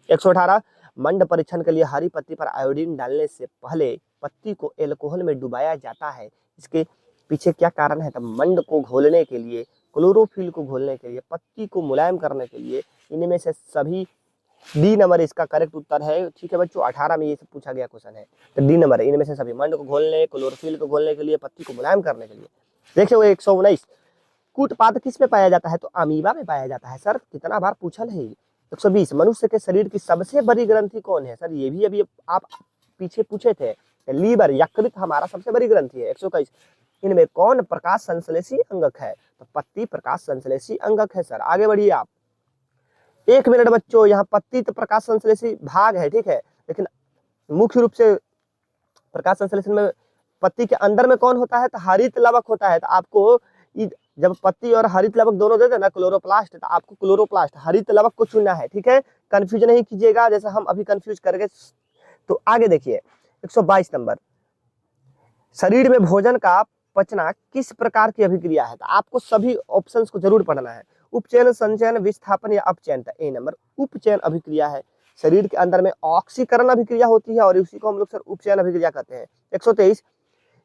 118, मंड परीक्षण के लिए हरी पत्ती पर आयोडीन डालने से पहले पत्ती को एल्कोहल में डुबाया जाता है, इसके पीछे क्या कारण है? तो मंड को घोलने के लिए, क्लोरोफिल को घोलने के लिए, पत्ती को मुलायम करने के लिए, इनमें से सभी डी नंबर इसका करेक्ट उत्तर है। ठीक है बच्चों, 18 में ये सब पूछा गया क्वेश्चन है, तो डी नंबर है इनमें से सभी। मंड को घोलने, क्लोरोफिल को घोलने के लिए, पत्ती को मुलायम करने के लिए। देखिए वो 119 कूटपाद किस में पाया जाता है, तो अमीबा में पाया जाता है। सर कितना बार पूछल है। 120 मनुष्य के शरीर की सबसे बड़ी ग्रंथि कौन है। सर ये भी अभी आप पीछे पूछे थे, लीवर यकृत हमारा सबसे बड़ी ग्रंथि है। 121 इनमें कौन प्रकाश संश्लेषी अंगक है, तो पत्ती प्रकाश संश्लेषी अंगक है। सर आगे बढ़िए आप। 1 मिनट बच्चों, यहाँ पत्ती तो प्रकाश संश्लेषी भाग है, ठीक है, लेकिन मुख्य रूप से प्रकाश संश्लेषण में पत्ती के अंदर में कौन होता है, तो हरित लवक होता है। तो आपको जब पत्ती और हरित लवक दोनों देते हैं ना, क्लोरोप्लास्ट, तो आपको क्लोरोप्लास्ट हरित लवक को चुनना है। ठीक है, कंफ्यूज नहीं कीजिएगा जैसा हम अभी कंफ्यूज करके। तो आगे देखिए 122 नंबर, शरीर में भोजन का पचना किस प्रकार की अभिक्रिया है। तो आपको सभी ऑप्शंस को जरूर पढ़ना है। उपचयन, संचयन, विस्थापन या अपचयन। ए नंबर उपचयन अभिक्रिया है। शरीर के अंदर में ऑक्सीकरण अभिक्रिया होती है और उसी को हम लोग सर उपचयन अभिक्रिया कहते हैं। 123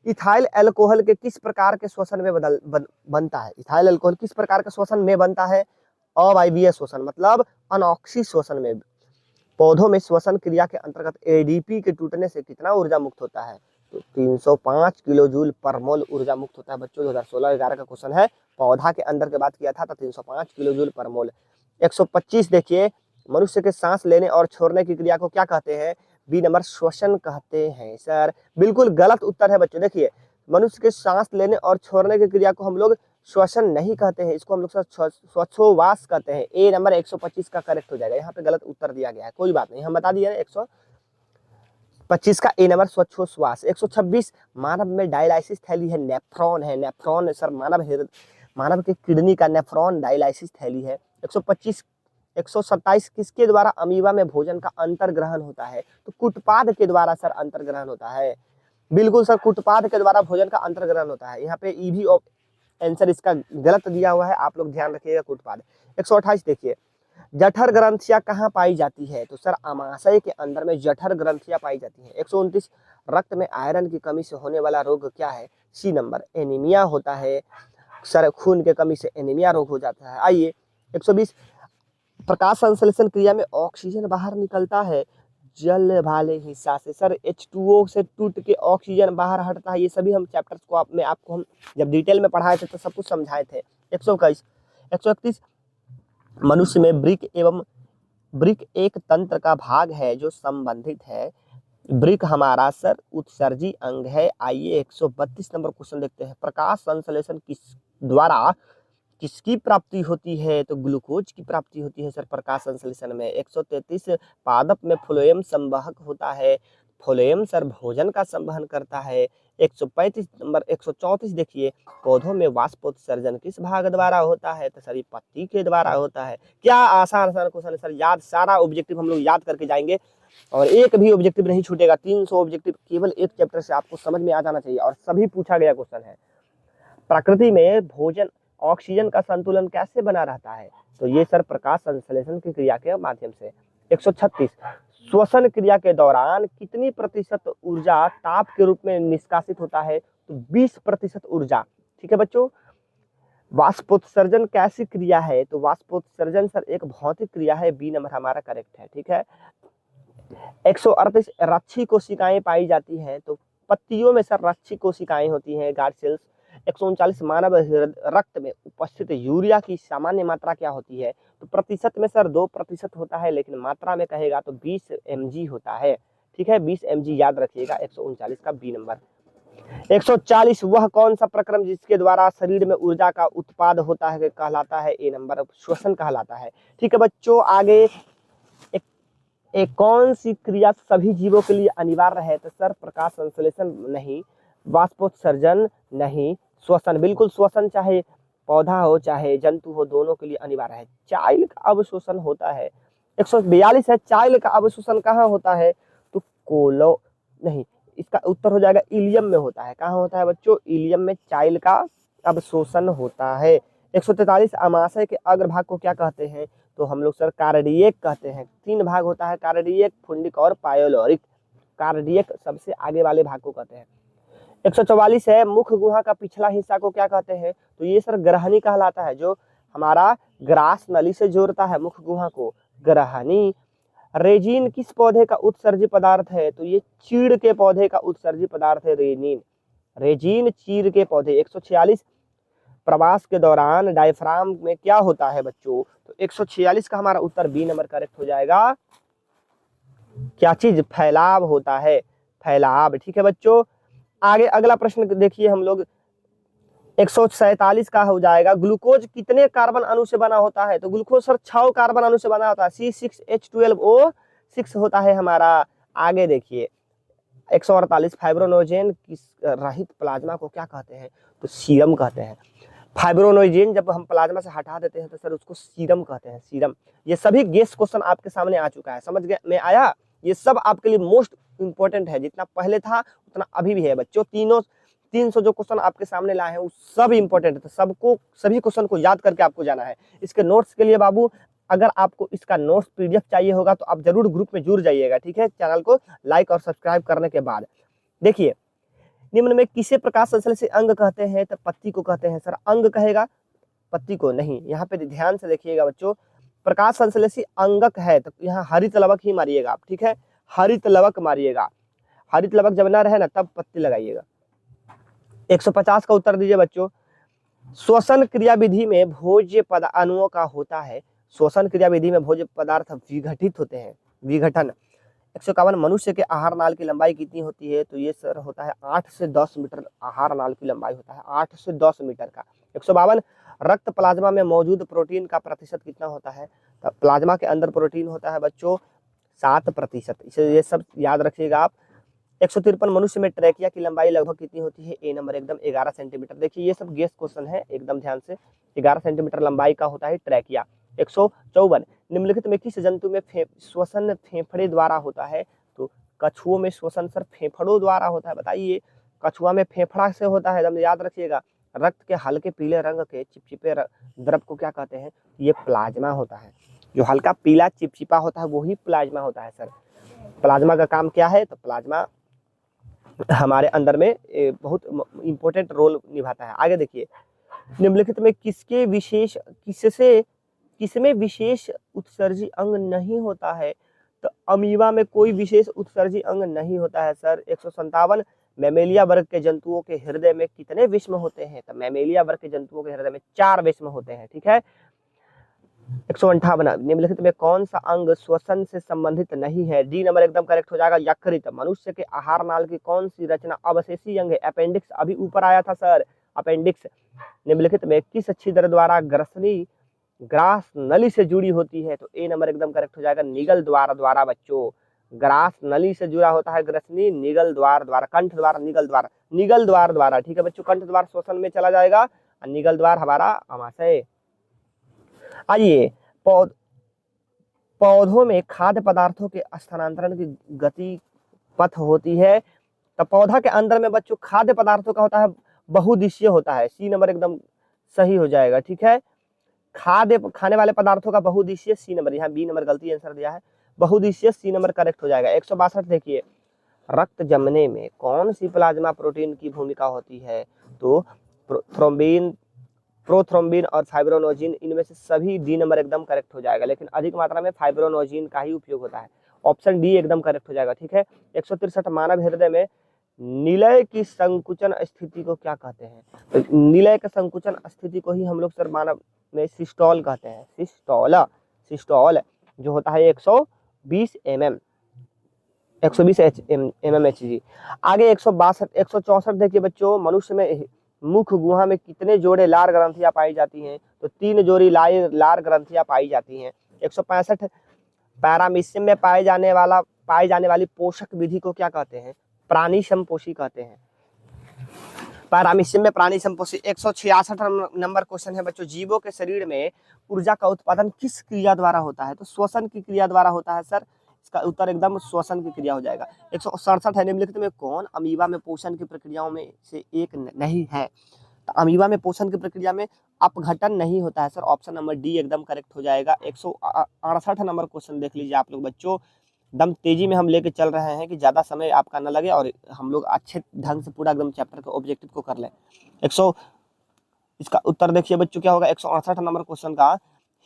इथाइल अल्कोहल के किस प्रकार के श्वसन में बनता है। इथाइल अल्कोहल किस प्रकार के श्वसन में बनता है, अवायवीय श्वसन, मतलब अनऑक्सी श्वसन में। पौधों में श्वसन क्रिया के अंतर्गत एडीपी के टूटने से कितना ऊर्जा मुक्त होता है, तो 305 किलो जूल पर मोल ऊर्जा मुक्त होता है। बच्चों 2016-11 का क्वेश्चन है, पौधा के अंदर की बात किया था तो 305 किलो जूल पर मोल। 125 देखिए, मनुष्य के सांस लेने और छोड़ने की क्रिया को क्या कहते हैं, बी नंबर श्वसन कहते हैं। सर बिल्कुल गलत उत्तर है बच्चों। देखिए मनुष्य के सांस लेने और छोड़ने की क्रिया को हम लोग श्वसन नहीं कहते हैं, इसको हम लोग श्वासोच्छ्वास कहते हैं। ए नंबर 125 का करेक्ट हो जाएगा, यहाँ पे गलत उत्तर दिया गया है, कोई बात नहीं, हम बता दिए ना 125 का ए नंबर श्वासोच्छ्वास। 126 मानव में डायलाइसिस थैली है, नेफ्रॉन है। नेफ्रॉन सर मानव के किडनी का नेफ्रॉन डायलाइसिस थैली है। 125 127 किसके द्वारा अमीबा में भोजन का अंतर्ग्रहण होता है, तो कुटपाद के द्वारा सर अंतर्ग्रहण होता है। बिल्कुल सर, कुटपाद के द्वारा भोजन का अंतर्ग्रहण होता है। यहाँ पे ई भी आंसर इसका गलत दिया हुआ है, आप लोग ध्यान रखिएगा कुटपाद। 128 देखिए, जठर ग्रंथियां कहाँ पाई जाती है, तो सर आमाशय के अंदर में जठर ग्रंथियां पाई जाती हैं। 129 रक्त में आयरन की कमी से होने वाला रोग क्या है, सी नंबर एनीमिया होता है। सर खून के कमी से एनीमिया रोग हो जाता है। आइए 120 प्रकाश संश्लेषण क्रिया में ऑक्सीजन बाहर निकलता है जल वाले हिस्सा से। सर H2O से टूट के ऑक्सीजन बाहर हटता है। ये सभी हम चैप्टर्स को आपको हम जब डिटेल में पढ़ाए थे तो सब कुछ समझाए थे। 131 मनुष्य में ब्रिक एक तंत्र का भाग है जो संबंधित है। ब्रिक हमारा सर उत्सर्जी अंग है। आइए 132 नंबर क्वेश्चन देखते हैं, प्रकाश संश्लेषण द्वारा किसकी प्राप्ति होती है, तो ग्लूकोज की प्राप्ति होती है सर प्रकाश संश्लेषण में। 133 पादप में फ्लोएम संवाहक होता है। फ्लोएम सर भोजन का संवहन करता है। 135 नंबर 134 देखिए, पौधों में वाष्पोत्सर्जन किस भाग द्वारा होता है, तो सर पत्ती के द्वारा होता है। क्या आसान क्वेश्चन है सर, याद सारा ऑब्जेक्टिव हम लोग याद करके जाएंगे और एक भी ऑब्जेक्टिव नहीं छूटेगा। 300 ऑब्जेक्टिव केवल एक चैप्टर से आपको समझ में आ जाना चाहिए और सभी पूछा गया क्वेश्चन है। प्रकृति में भोजन ऑक्सीजन का संतुलन कैसे बना रहता है, तो ये सर प्रकाश संश्लेषण की क्रिया के माध्यम से। 136 श्वसन क्रिया के दौरान कितनी प्रतिशत ऊर्जा ताप के रूप में निष्कासित होता है, तो 20% ऊर्जा। ठीक है बच्चों, वाष्पोत्सर्जन कैसी क्रिया है, तो वाष्पोत्सर्जन सर एक भौतिक क्रिया है। बी नंबर हमारा करेक्ट है। ठीक है, 138 रक्षी कोशिकाएं पाई जाती हैं, तो पत्तियों में सर रक्षी कोशिकाएं होती हैं, गार्ड सेल्स। 139 मानव रक्त में उपस्थित यूरिया की सामान्य मात्रा क्या होती है, तो प्रतिशत में सर 2% होता है, लेकिन मात्रा में कहेगा तो 20 mg होता है। ठीक है, 20 mg याद रखिएगा। 139 का बी नंबर। 140 वह कौन सा प्रक्रम जिसके द्वारा शरीर में ऊर्जा का उत्पाद होता है कहलाता है, ए नंबर श्वसन कहलाता है। ठीक है बच्चों, आगे एक कौन सी क्रिया सभी जीवों के लिए अनिवार्य है, तो सर प्रकाश संश्लेषण नहीं, वाष्पोत्सर्जन नहीं, श्वसन बिल्कुल। श्वसन चाहे पौधा हो चाहे जंतु हो, दोनों के लिए अनिवार्य है। चाइल का अवशोषण होता है। 142 है, चाइल का अवशोषण कहाँ होता है, तो कोलो नहीं, इसका उत्तर हो जाएगा इलियम में होता है। कहाँ होता है बच्चों, इलियम में चाइल का अवशोषण होता है। 143 आमाशय के अग्रभाग को क्या कहते हैं, तो हम लोग सर कार्डियक कहते हैं। 3 भाग होता है, कार्डियक, फुंडिक और पायोलोरिक। कार्डियक सबसे आगे वाले भाग को कहते हैं। 144 है, मुख गुहा का पिछला हिस्सा को क्या कहते हैं, तो ये सर ग्रहणी कहलाता है, जो हमारा ग्रास नली से जोड़ता है मुख गुहा को, ग्रहणी। रेजिन किस पौधे का उत्सर्जी पदार्थ है? तो ये चीड़ के पौधे का उत्सर्जी पदार्थ है रेजिन। रेजिन चीड़ के पौधे। 146 प्रवास के दौरान डायफ्राम में क्या होता है बच्चों? तो 146 का हमारा उत्तर बी नंबर करेक्ट हो जाएगा। क्या चीज? फैलाव होता है, फैलाव। ठीक है बच्चों, आगे अगला प्रश्न देखिए हम लोग। 147 का हो जाएगा, ग्लूकोज कितने कार्बन अणु से बना होता है? तो ग्लूकोज सर 6 कार्बन अणु से बना होता है, C6H12O6 होता है हमारा। आगे देखिए 148, फाइब्रोनोजेन किस रहित प्लाज्मा को क्या कहते हैं? तो सीरम कहते हैं। फाइब्रोनोजेन जब हम प्लाज्मा से हटा देते हैं तो सर उसको सीरम कहते हैं, सीरम। ये सभी गेस क्वेश्चन आपके सामने आ चुका है, समझ में आया? ये सब आपके लिए मोस्ट इंपॉर्टेंट है, जितना पहले था उतना अभी भी है बच्चों। 300 जो क्वेश्चन आपके सामने लाए हैं वो सब इंपॉर्टेंट है, तो सबको सभी क्वेश्चन को याद करके आपको जाना है। इसके नोट्स के लिए बाबू, अगर आपको इसका नोट्स पीडीएफ चाहिए होगा तो आप जरूर ग्रुप में जुड़ जाइएगा, ठीक है? चैनल को लाइक और सब्सक्राइब करने के बाद देखिए, निम्न में किसे प्रकाश संश्लेषी अंग कहते हैं? तो पत्ती को कहते हैं। सर अंग कहेगा, पत्ती को नहीं। यहाँ पे ध्यान से देखिएगा बच्चों, प्रकाश संश्लेषी अंगक है तो यहाँ हरित लवक ही मारिएगा आप, ठीक है? हरित लवक मारिएगा, हरित लवक जब ना रहे ना तब पत्ती लगाइएगा। 150 का उत्तर दीजिए बच्चों। श्वसन क्रिया विधि में भोज्य अणुओं का होता है, श्वसन क्रिया विधि में भोज्य पदार्थ विघटित होते हैं, विघटन। 151, मनुष्य के आहार नाल की लंबाई कितनी होती है? तो ये सर होता है 8 से 10 मीटर आहार नाल की लंबाई होता है, 8 से 10 मीटर का। 152, रक्त प्लाज्मा में मौजूद प्रोटीन का प्रतिशत कितना होता है? तो प्लाज्मा के अंदर प्रोटीन होता है बच्चों 7%, इसे ये सब याद रखिएगा आप। 153, मनुष्य में ट्रैकिया की लंबाई लगभग कितनी होती है? ए नंबर एकदम 11 सेंटीमीटर। देखिए ये सब गेस क्वेश्चन है, एकदम ध्यान से। 11 सेंटीमीटर लंबाई का होता है ट्रैकिया। 154, निम्नलिखित में किस जंतु में श्वसन फेफड़े द्वारा होता है? तो कछुओं में श्वसन सर फेफड़ों द्वारा होता है। बताइए, कछुआ में फेफड़ा से होता है, एकदम याद रखिएगा। रक्त के हल्के पीले रंग के चिपचिपे द्रव को क्या कहते हैं? ये प्लाज्मा होता है। जो हल्का पीला चिपचिपा होता है वही प्लाज्मा होता है सर। प्लाज्मा का काम क्या है? तो प्लाज्मा हमारे अंदर में बहुत इंपॉर्टेंट रोल निभाता है। आगे देखिए, निम्नलिखित में किसमें विशेष उत्सर्जी अंग नहीं होता है? तो अमीबा में कोई विशेष उत्सर्जी अंग नहीं होता है सर। 157, मैमेलिया वर्ग के जंतुओं के हृदय में कितने विष्म होते हैं? तो मैमेलिया वर्ग के जंतुओं के हृदय में 4 विष्म होते हैं, ठीक है? 158, निम्नलिखित में कौन सा अंग श्वसन से संबंधित नहीं है? डी नंबर एकदम करेक्ट हो जाएगा, यकृत। मनुष्य के आहार नाल की कौन सी रचना अवशेषी अंग है? अपेंडिक्स, अभी ऊपर आया था सर, अपेंडिक्स। निम्नलिखित में किस छिद्र द्वारा ग्रास नली से जुड़ी होती है? तो ए नंबर एकदम करेक्ट हो जाएगा, निगल द्वार द्वारा बच्चों। ग्रास नली से जुड़ा होता है ग्रसनी निगल द्वार द्वारा, कंठ द्वार निगल द्वार, निगल द्वार द्वारा, ठीक है बच्चों? कंठ द्वार श्वसन में चला जाएगा और निगल द्वार हमारा आमाशय। आइए, पौधों में खाद्य पदार्थों के स्थानांतरण की गति पथ होती है। तो पौधा के अंदर में बच्चों खाद्य पदार्थों का होता है बहुदिशीय होता है, सी नंबर एकदम सही हो जाएगा, ठीक है? खाद्य खाने वाले पदार्थों का बहुदिशीय, सी नंबर। यहाँ बी नंबर गलती आंसर दिया है, बहुदिशीय सी नंबर करेक्ट हो जाएगा। 162 देखिए, रक्त जमने में कौन सी प्लाज्मा प्रोटीन की भूमिका होती है? तो प्रोथ्रोम्बिन और फाइब्रोनोजिन, इनमें से सभी डी नंबर एकदम करेक्ट हो जाएगा, लेकिन अधिक मात्रा में फाइब्रोनोजिन का ही उपयोग होता है। ऑप्शन डी एकदम करेक्ट हो जाएगा, ठीक है? 163, मानव हृदय में निलय की संकुचन स्थिति को क्या कहते हैं? तो निलय का संकुचन स्थिति को ही हम लोग सर मानव में सिस्टोल कहते हैं, सिस्टोल जो होता है 120 mm, 120 mmHg। आगे 164 देखिए बच्चों, मनुष्य में मुख गुहा में कितने जोड़े लार ग्रंथियां पाई जाती हैं? तो 3 जोड़ी लार ग्रंथियां पाई जाती हैं। 165, पैरामीशियम में पाई जाने वाली पोषक विधि को क्या कहते हैं? प्राणी संपोषी कहते हैं। पैरामीशियम में प्राणी संपोषी। 166 नंबर क्वेश्चन है बच्चों, जीवों के शरीर में ऊर्जा का उत्पादन किस क्रिया द्वारा होता है? तो श्वसन की क्रिया द्वारा होता है सर, इसका उत्तर एकदम श्वसन की क्रिया हो जाएगा। 167 है, निम्नलिखित में कौन अमीबा में पोषण की प्रक्रियाओं में से एक नहीं है? तो अमीबा में पोषण की प्रक्रिया में अपघटन नहीं होता है सर, ऑप्शन नंबर डी एकदम करेक्ट हो जाएगा। 168 नंबर क्वेश्चन देख लीजिए आप लोग बच्चों, एकदम तेजी में हम लेके चल रहे हैं कि ज्यादा समय आपका न लगे और हम लोग अच्छे ढंग से पूरा एकदम चैप्टर के ऑब्जेक्टिव को कर लें। इसका उत्तर देखिए बच्चों क्या होगा 168 नंबर क्वेश्चन का,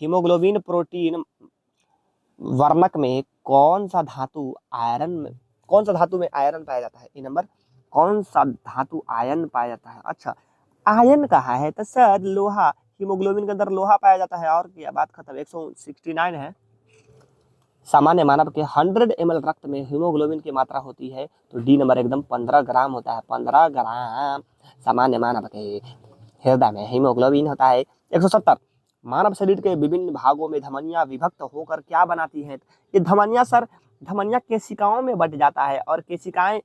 हीमोग्लोबिन प्रोटीन वर्णक में कौन सा धातु में आयरन पाया जाता है? ए नंबर, कौन सा धातु आयन पाया जाता है? अच्छा, आयन कहा है तो सर लोहा, हीमोग्लोबिन के अंदर लोहा पाया जाता है, और क्या, बात खत्म। 169 है। सामान्य मानव के 100 ml रक्त में हीमोग्लोबिन की मात्रा होती है, तो डी नंबर एकदम 15 ग्राम होता है। 15 ग्राम सामान्य मानव के हृदय में हीमोग्लोबिन होता है। 170, मानव शरीर के विभिन्न भागों में धमनियां विभक्त होकर क्या बनाती हैं? ये धमनियां सर, धमनियां केशिकाओं में बट जाता है, और केशिकाएं,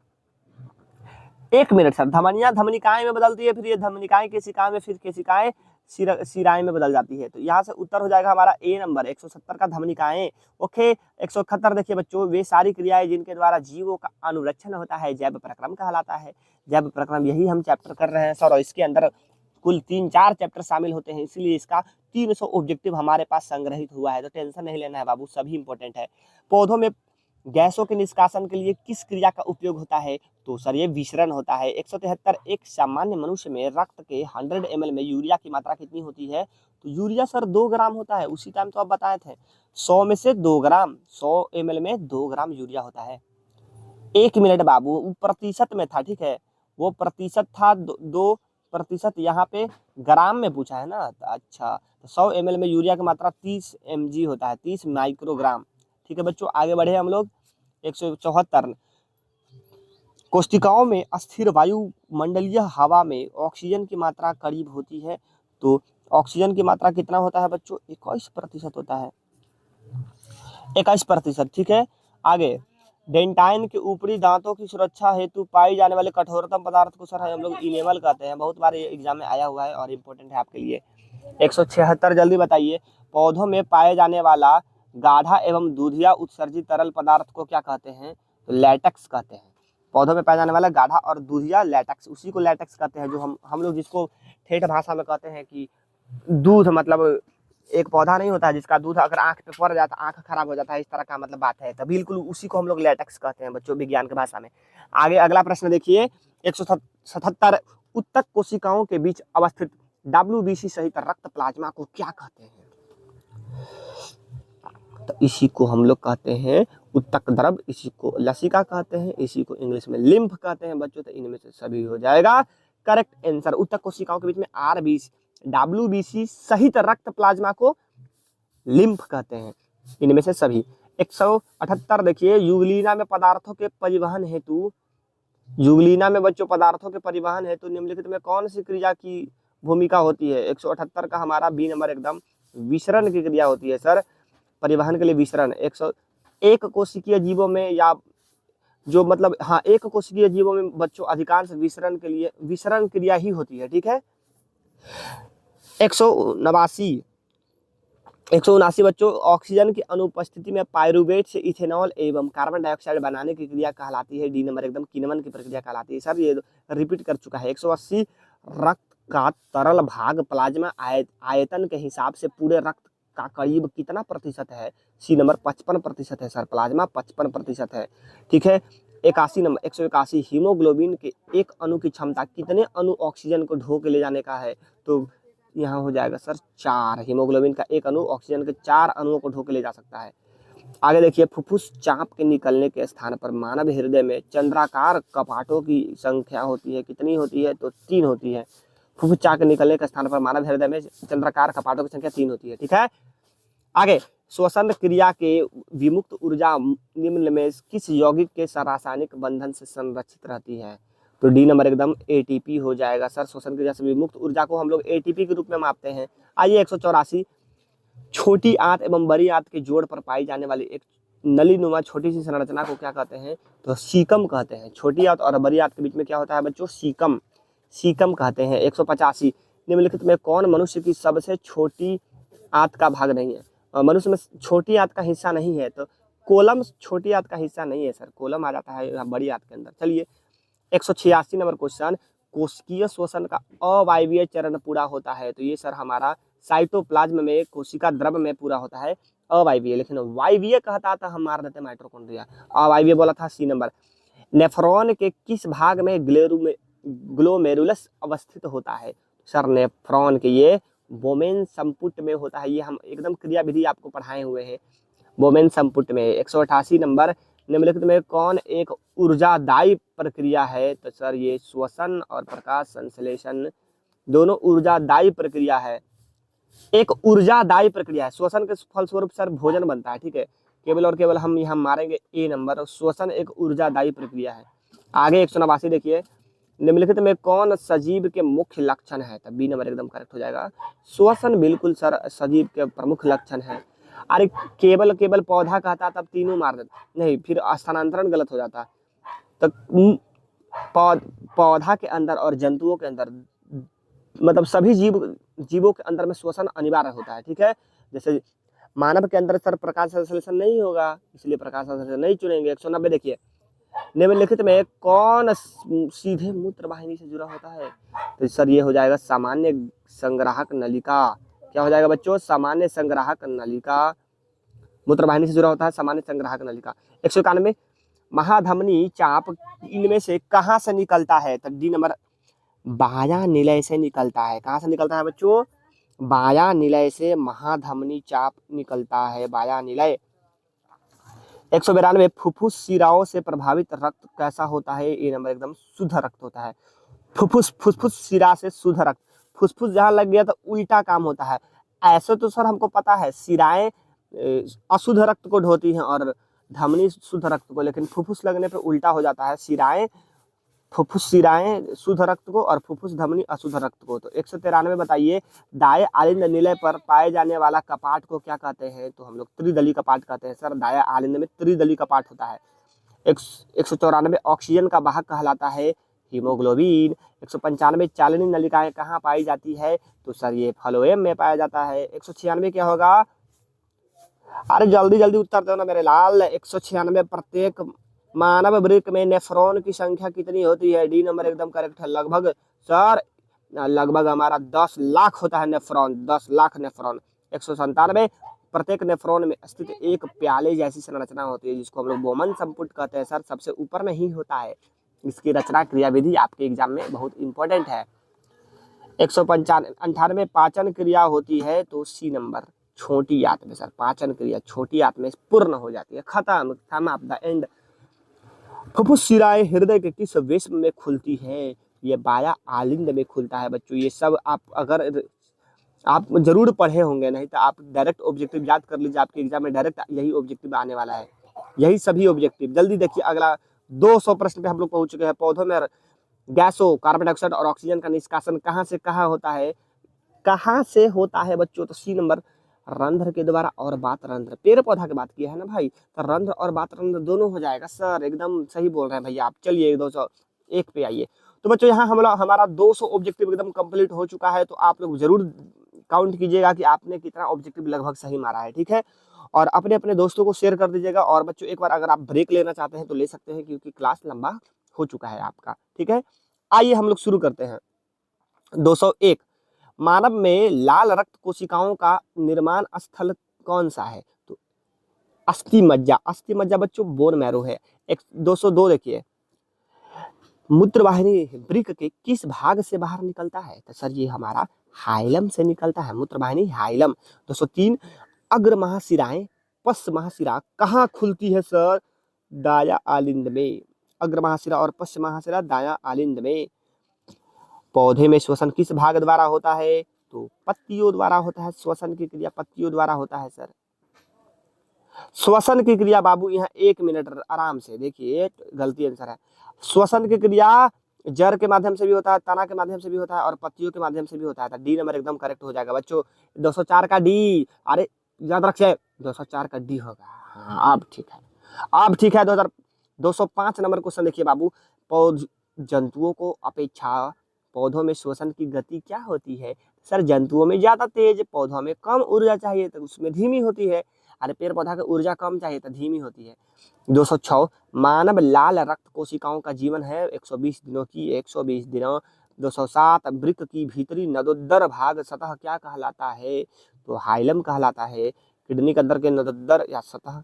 1 मिनट सर, धमनिकाएं में बदलती है, फिर ये धमनिकाएं केशिकाएं में, फिर केशिकाएं शिराएं में बदल जाती है। तो यहाँ से उत्तर हो जाएगा हमारा ए नंबर, 170 का धमनिकाएं। ओके, 171 देखिए बच्चों, वे सारी क्रियाएं जिनके द्वारा जीवों का अनुरक्षण होता है जैव प्रक्रम कहलाता है। जैव प्रक्रम, यही हम चैप्टर कर रहे हैं सर, और इसके अंदर कुल 3-4 चैप्टर शामिल होते हैं, इसलिए इसका 300 ऑब्जेक्टिव हमारे पास संग्रहित हुआ है, तो टेंशन नहीं लेना है बाबू, सभी इंपॉर्टेंट है। पौधों में गैसों के निष्कासन के लिए किस क्रिया का उपयोग होता है? तो सर ये विसरण होता है। 173, एक सामान्य मनुष्य में रक्त के 100 ml में यूरिया की मात्रा कितनी होती है? तो यूरिया सर 2 ग्राम होता है, उसी टाइम तो आप बताए थे। 100 में से 2 ग्राम, 100 ml में 2 ग्राम यूरिया होता है। 1 मिनट बाबू, वो प्रतिशत में था, ठीक है, वो प्रतिशत था, 2%, यहाँ पे ग्राम में पूछा है ना। अच्छा, तो 100 ml में यूरिया की मात्रा 30 mg होता है, 30 माइक्रोग्राम। ठीक है बच्चों, आगे बढ़े हम लोग। 174, कोशिकाओं में स्थिर वायुमंडलीय हवा में ऑक्सीजन की मात्रा करीब होती है, तो ऑक्सीजन की मात्रा कितना होता है बच्चों? 21% होता है, 21%। ठीक है, आगे, डेंटाइन के ऊपरी दांतों की सुरक्षा हेतु पाई जाने वाले कठोरतम पदार्थ को सर हम लोग इनेमल कहते हैं, बहुत बार ये एग्जाम में आया हुआ है और इम्पोर्टेंट है आपके लिए। 176, जल्दी बताइए, पौधों में पाए जाने वाला गाढ़ा एवं दूधिया उत्सर्जित तरल पदार्थ को क्या कहते हैं? तो लैटेक्स कहते हैं। पौधों में पाया जाने वाला गाढ़ा और दूधिया लैटेक्स, उसी को लैटेक्स कहते हैं, जो हम लोग जिसको ठेठ भाषा में कहते हैं कि दूध, मतलब एक पौधा नहीं होता है जिसका दूध अगर आंख पे पड़ जाता है आंख खराब हो जाता है, इस तरह का मतलब बात है, तो बिल्कुल उसी को हम लोग लैटेक्स कहते हैं बच्चों, विज्ञान की भाषा में। आगे अगला प्रश्न देखिए, 177, उत्तक कोशिकाओं के बीच अवस्थित WBC सहित रक्त प्लाज्मा को क्या कहते हैं? तो इसी को हम लोग कहते हैं उत्तक द्रव, इसी को लसिका कहते हैं, इसी को इंग्लिश में लिम्फ कहते हैं बच्चों। तो इनमें से सभी हो जाएगा करेक्ट आंसर। उत्तक कोशिकाओं के बीच में RBC WBC सहित रक्त प्लाज्मा को लिम्फ कहते हैं, इनमें से सभी। 178 देखिए, युगलीना में पदार्थों के परिवहन हेतु, युगलीना में बच्चों पदार्थों के परिवहन हेतु निम्नलिखित में कौन सी क्रिया की भूमिका होती है? 178 का हमारा बी नंबर एकदम विसरण की क्रिया होती है सर, परिवहन के लिए विसरण। 101 कोशिकीय जीवों में, या जो मतलब हाँ, 1 कोशिकीय जीवों में बच्चों अधिकांश विसरण के लिए विसरण क्रिया ही होती है, ठीक है। 179 बच्चों, ऑक्सीजन की अनुपस्थिति में पायरुवेट से इथेनॉल एवं कार्बन डाइऑक्साइड बनाने की क्रिया कहलाती है, डी नंबर एकदम किण्वन की प्रक्रिया कहलाती है। सर ये रिपीट कर चुका है। 180, रक्त का तरल भाग प्लाज्मा आयतन के हिसाब से पूरे रक्त का करीब कितना प्रतिशत है? सी नंबर 55% है सर, प्लाज्मा 55% है, ठीक है। 81 नंबर, 181, हीमोग्लोबिन के एक अणु की क्षमता कितने अणु ऑक्सीजन को ढो के ले जाने का है? तो यहाँ हो जाएगा सर 4, हीमोग्लोबिन का एक अणु ऑक्सीजन के 4 अणुओं को ढो के ले जा सकता है। आगे देखिए, फुफ्फुस चाप के निकलने के स्थान पर मानव हृदय में चंद्राकार कपाटों की संख्या होती है, कितनी होती है? तो 3 होती है। फुफ्फुस चाप के निकलने के स्थान पर मानव हृदय में चंद्राकार कपाटों की संख्या 3 होती है, ठीक है। आगे, श्वसन क्रिया के विमुक्त ऊर्जा निम्न में किस यौगिक के रासायनिक बंधन से संरक्षित रहती है? तो डी नंबर एकदम ATP हो जाएगा सर। श्वसन क्रिया से विमुक्त ऊर्जा को हम लोग ATP के रूप में मापते हैं। आइए 184, छोटी आंत एवं बड़ी आंत के जोड़ पर पाई जाने वाली एक नलीनुमा छोटी सी संरचना को क्या कहते हैं? तो सीकम कहते हैं। छोटी आंत और बड़ी आंत के बीच में क्या होता है बच्चों? सीकम कहते हैं। 185, निम्नलिखित में कौन मनुष्य की सबसे छोटी आंत का भाग नहीं है? मनुष्य में छोटी आंत का हिस्सा नहीं है, तो कोलम छोटी आंत का हिस्सा नहीं है सर, कोलम आ जाता है बड़ी आंत के अंदर। चलिए 186 नंबर क्वेश्चन, कोशिकीय श्वसन का अवायवीय चरण पूरा होता है, तो ये सर हमारा साइटोप्लाज्म में कोशिका द्रव में पूरा होता है अवायवीय, लेकिन वायवीय कहता था हम मार देते माइटोकॉन्ड्रिया, अवायवीय बोला था सी नंबर। नेफ्रॉन के किस भाग में ग्लोमेरुलस अवस्थित होता है? सर नेफ्रॉन के ये वोमेन संपुट में होता है, ये हम एकदम क्रिया विधि आपको पढ़ाए हुए हैं। बोमेन संपुट में। 188 नंबर, निम्नलिखित में कौन एक ऊर्जादायी प्रक्रिया है? तो सर ये श्वसन और प्रकाश संश्लेषण दोनों ऊर्जादायी प्रक्रिया है। एक ऊर्जादायी प्रक्रिया है। श्वसन के फलस्वरूप सर भोजन बनता है, ठीक है। केवल और केवल हम यहाँ मारेंगे ए नंबर। श्वसन एक ऊर्जादायी प्रक्रिया है। आगे 189 देखिए, निम्नलिखित में कौन सजीव के मुख्य लक्षण है? तब बी नंबर एकदम करेक्ट हो जाएगा। श्वसन बिल्कुल सर सजीव के प्रमुख लक्षण है। अरे केवल केवल पौधा कहता तब तीनों मार देता, नहीं फिर स्थानांतरण गलत हो जाता। तो पौधा के अंदर और जंतुओं के अंदर, मतलब सभी जीवों के अंदर में श्वसन अनिवार्य होता है, ठीक है। जैसे मानव के अंदर सर प्रकाश संश्लेषण नहीं होगा, इसलिए प्रकाश संश्लेषण नहीं चुनेंगे। 190 देखिए, निम्नलिखित में कौन सीधे मूत्र वाहिनी से जुड़ा होता है? तो सर ये हो जाएगा सामान्य संग्राहक नलिका। क्या हो जाएगा बच्चों? सामान्य संग्राहक नलिका। मूत्र वाहिनी से जुड़ा होता है सामान्य संग्राहक नलिका। 191, महाधमनी चाप इनमें से कहाँ से निकलता है? तो डी नंबर, बाया निलय से निकलता है। कहाँ से निकलता है बच्चों? बाया निलय से महाधमनी चाप निकलता है, बाया निलय। 192, फुफ्फुस शिराओं से प्रभावित रक्त कैसा होता है? ए नंबर एकदम शुद्ध रक्त होता है। फुफ्फुस शिरा से शुद्ध रक्त। फुफ्फुस जहाँ लग गया तो उल्टा काम होता है। ऐसे तो सर हमको पता है शिराएं अशुद्ध रक्त को ढोती हैं और धमनी शुद्ध रक्त को, लेकिन फुफ्फुस लगने पे उल्टा हो जाता है। फुफ्फुस शिराएं शुद्ध रक्त को और फुफ्फुस धमनी अशुद्ध रक्त को। तो 193 बताइए, दाएं आलिंद निलय पर पाए जाने वाला कपाट को क्या कहते हैं? तो हम लोग त्रिदली कपाट कहते हैं सर। दाएं आलिंद में त्रिदली कपाट होता है। 194, ऑक्सीजन का वाहक कहलाता है हीमोग्लोबिन। 195, चालनी नलिकाएं कहाँ पाई जाती है? तो सर ये फ्लोएम में पाया जाता है। 196 क्या होगा? अरे जल्दी जल्दी उत्तर दो ना मेरे लाल। 196, प्रत्येक मानव वृक्क में नेफ्रॉन की संख्या कितनी होती है? डी नंबर एकदम करेक्ट है। लगभग सर लगभग हमारा 10 लाख होता है नेफ्रॉन, 10 लाख नेफ्रॉन। 197, प्रत्येक नेफ्रॉन में स्थित एक प्याले जैसी संरचना होती है जिसको हम लोग बोमन संपुट कहते हैं सर, सबसे ऊपर में ही होता है। इसकी रचना क्रियाविधि आपके एग्जाम में बहुत इंपॉर्टेंट है। 198, पाचन क्रिया होती है तो सी नंबर, छोटी आंत में सर पाचन क्रिया छोटी आंत में पूर्ण हो जाती है, खत्म, थम ऑफ द एंड। फुफ्फुस शिराएं हृदय के किस वेश में खुलती है? ये बाया आलिंद में खुलता है बच्चों। ये सब आप अगर आप जरूर पढ़े होंगे, नहीं तो आप डायरेक्ट ऑब्जेक्टिव याद कर लीजिए, आपके एग्जाम में डायरेक्ट यही ऑब्जेक्टिव आने वाला है, यही सभी ऑब्जेक्टिव। जल्दी देखिए अगला 200 प्रश्न पे हम लोग पहुंच चुके हैं। पौधों में गैसों कार्बन डाइऑक्साइड और ऑक्सीजन का निष्कासन कहाँ से कहाँ होता है? कहाँ से होता है बच्चों? तो सी नंबर, रंध्र के द्वारा और बात रंध्र। पेड़ पौधा की बात किया है ना भाई, तो रंध्र और बात रंध्र दोनों हो जाएगा सर, एकदम सही बोल रहे हैं भैया आप। चलिए 201 पे आइए। तो बच्चों यहाँ हमारा 200 ऑब्जेक्टिव एकदम कंप्लीट हो चुका है। तो आप लोग जरूर काउंट कीजिएगा कि आपने कितना ऑब्जेक्टिव लगभग सही मारा है, ठीक है। और अपने अपने दोस्तों को शेयर कर दीजिएगा। और बच्चों एक बार अगर आप ब्रेक लेना चाहते हैं तो ले सकते हैं, क्योंकि क्लास लंबा हो चुका है आपका, ठीक है। आइए हम लोग शुरू करते हैं। 201, मानव में लाल रक्त कोशिकाओं का निर्माण स्थल कौन सा है? तो अस्थि मज्जा। अस्थि मज्जा बच्चों बोन मैरो है। 202 देखिए, मूत्रवाहिनी वृक्क के किस भाग से बाहर निकलता है? तो सर ये हमारा हाइलम से निकलता है, मूत्रवाहिनी हाइलम। 203, अग्र महाशिराएं पश्च महाशिरा कहाँ खुलती है सर? दाया आलिंद में। अग्र महाशिरा और पश्च महाशिरा दाया आलिंद में। पौधे में श्वसन किस भाग द्वारा होता है? तो पत्तियों द्वारा होता है। श्वसन की क्रिया पत्तियों द्वारा होता है सर। श्वसन की क्रिया बाबू यहाँ 1 मिनट आराम से देखिए, गलती आंसर है। श्वसन की क्रिया जड़ के माध्यम से भी होता है, तना के माध्यम से भी होता है और पत्तियों के माध्यम से भी होता है। तो डी नंबर एकदम करेक्ट हो जाएगा बच्चों। 204 का डी, अरे याद रखिए 204 का डी होगा। हाँ अब ठीक है, अब ठीक है। 205 नंबर क्वेश्चन देखिए बाबू, जंतुओं को अपेक्षा पौधों में श्वसन की गति क्या होती है? सर जंतुओं में ज्यादा तेज, पौधों में कम ऊर्जा चाहिए तो उसमें धीमी होती है। अरे पेड़ पौधा की ऊर्जा कम चाहिए तो धीमी होती है। 206, मानव लाल रक्त कोशिकाओं का जीवन है 120 दिनों की, 120 दिनों। 207, वृक्क की भीतरी नदोदर भाग सतह क्या कहलाता है? तो हाइलम कहलाता है। किडनी के अंदर के नदोदर या सतह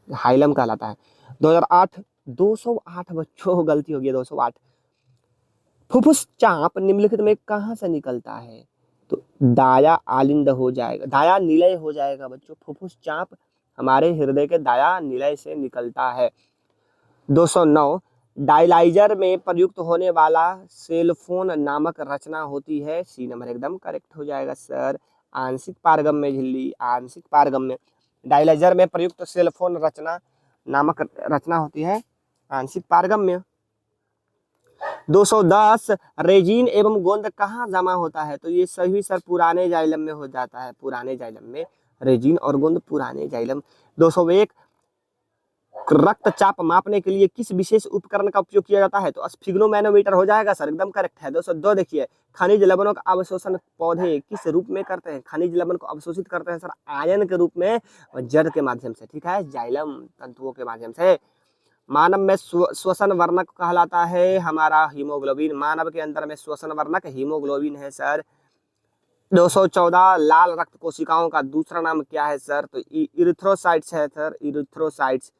हाइलम कहलाता है। 208 बच्चों गलती हो गई। 208, फुफ्फुस चाप निम्नलिखित में कहाँ से निकलता है? तो दाया आलिंद हो जाएगा, दाया निलय हो जाएगा बच्चों। फुफ्फुस चाप हमारे हृदय के दाया निलय से निकलता है। 209 डायलाइजर में प्रयुक्त होने वाला सेलफोन नामक रचना होती है। सी नंबर एकदम करेक्ट हो जाएगा सर। आंशिक पारगम्य झिल्ली, आंशिक पारगम्य। डायलाइजर में प्रयुक्त सेलफोन रचना नामक रचना होती है आंशिक पारगम्य। 210 रेजिन एवं गोंद कहाँ जमा होता है? तो ये सभी सर पुराने जाइलम में हो जाता है, पुराने जाइलम में रेजिन और गोंद पुराने जाइलम। 201 रक्तचाप मापने के लिए किस विशेष उपकरण का उपयोग किया जाता है? तो स्फिग्नोमैनोमीटर हो जाएगा सर, एकदम करेक्ट है। 202 देखिए, खनिज लवणों का अवशोषण पौधे किस रूप में करते हैं? खनिज लवण को अवशोषित करते हैं सर आयन के रूप में और जड़ के माध्यम से, ठीक है, जाइलम तंतुओं के माध्यम से। मानव में श्वसन वर्णक कहलाता है हमारा हीमोग्लोबिन। मानव के अंदर में श्वसन वर्णक हीमोग्लोबिन है सर। 214 लाल रक्त कोशिकाओं का दूसरा नाम क्या है सर? तो इरिथ्रोसाइट्स है sir, erythrocytes,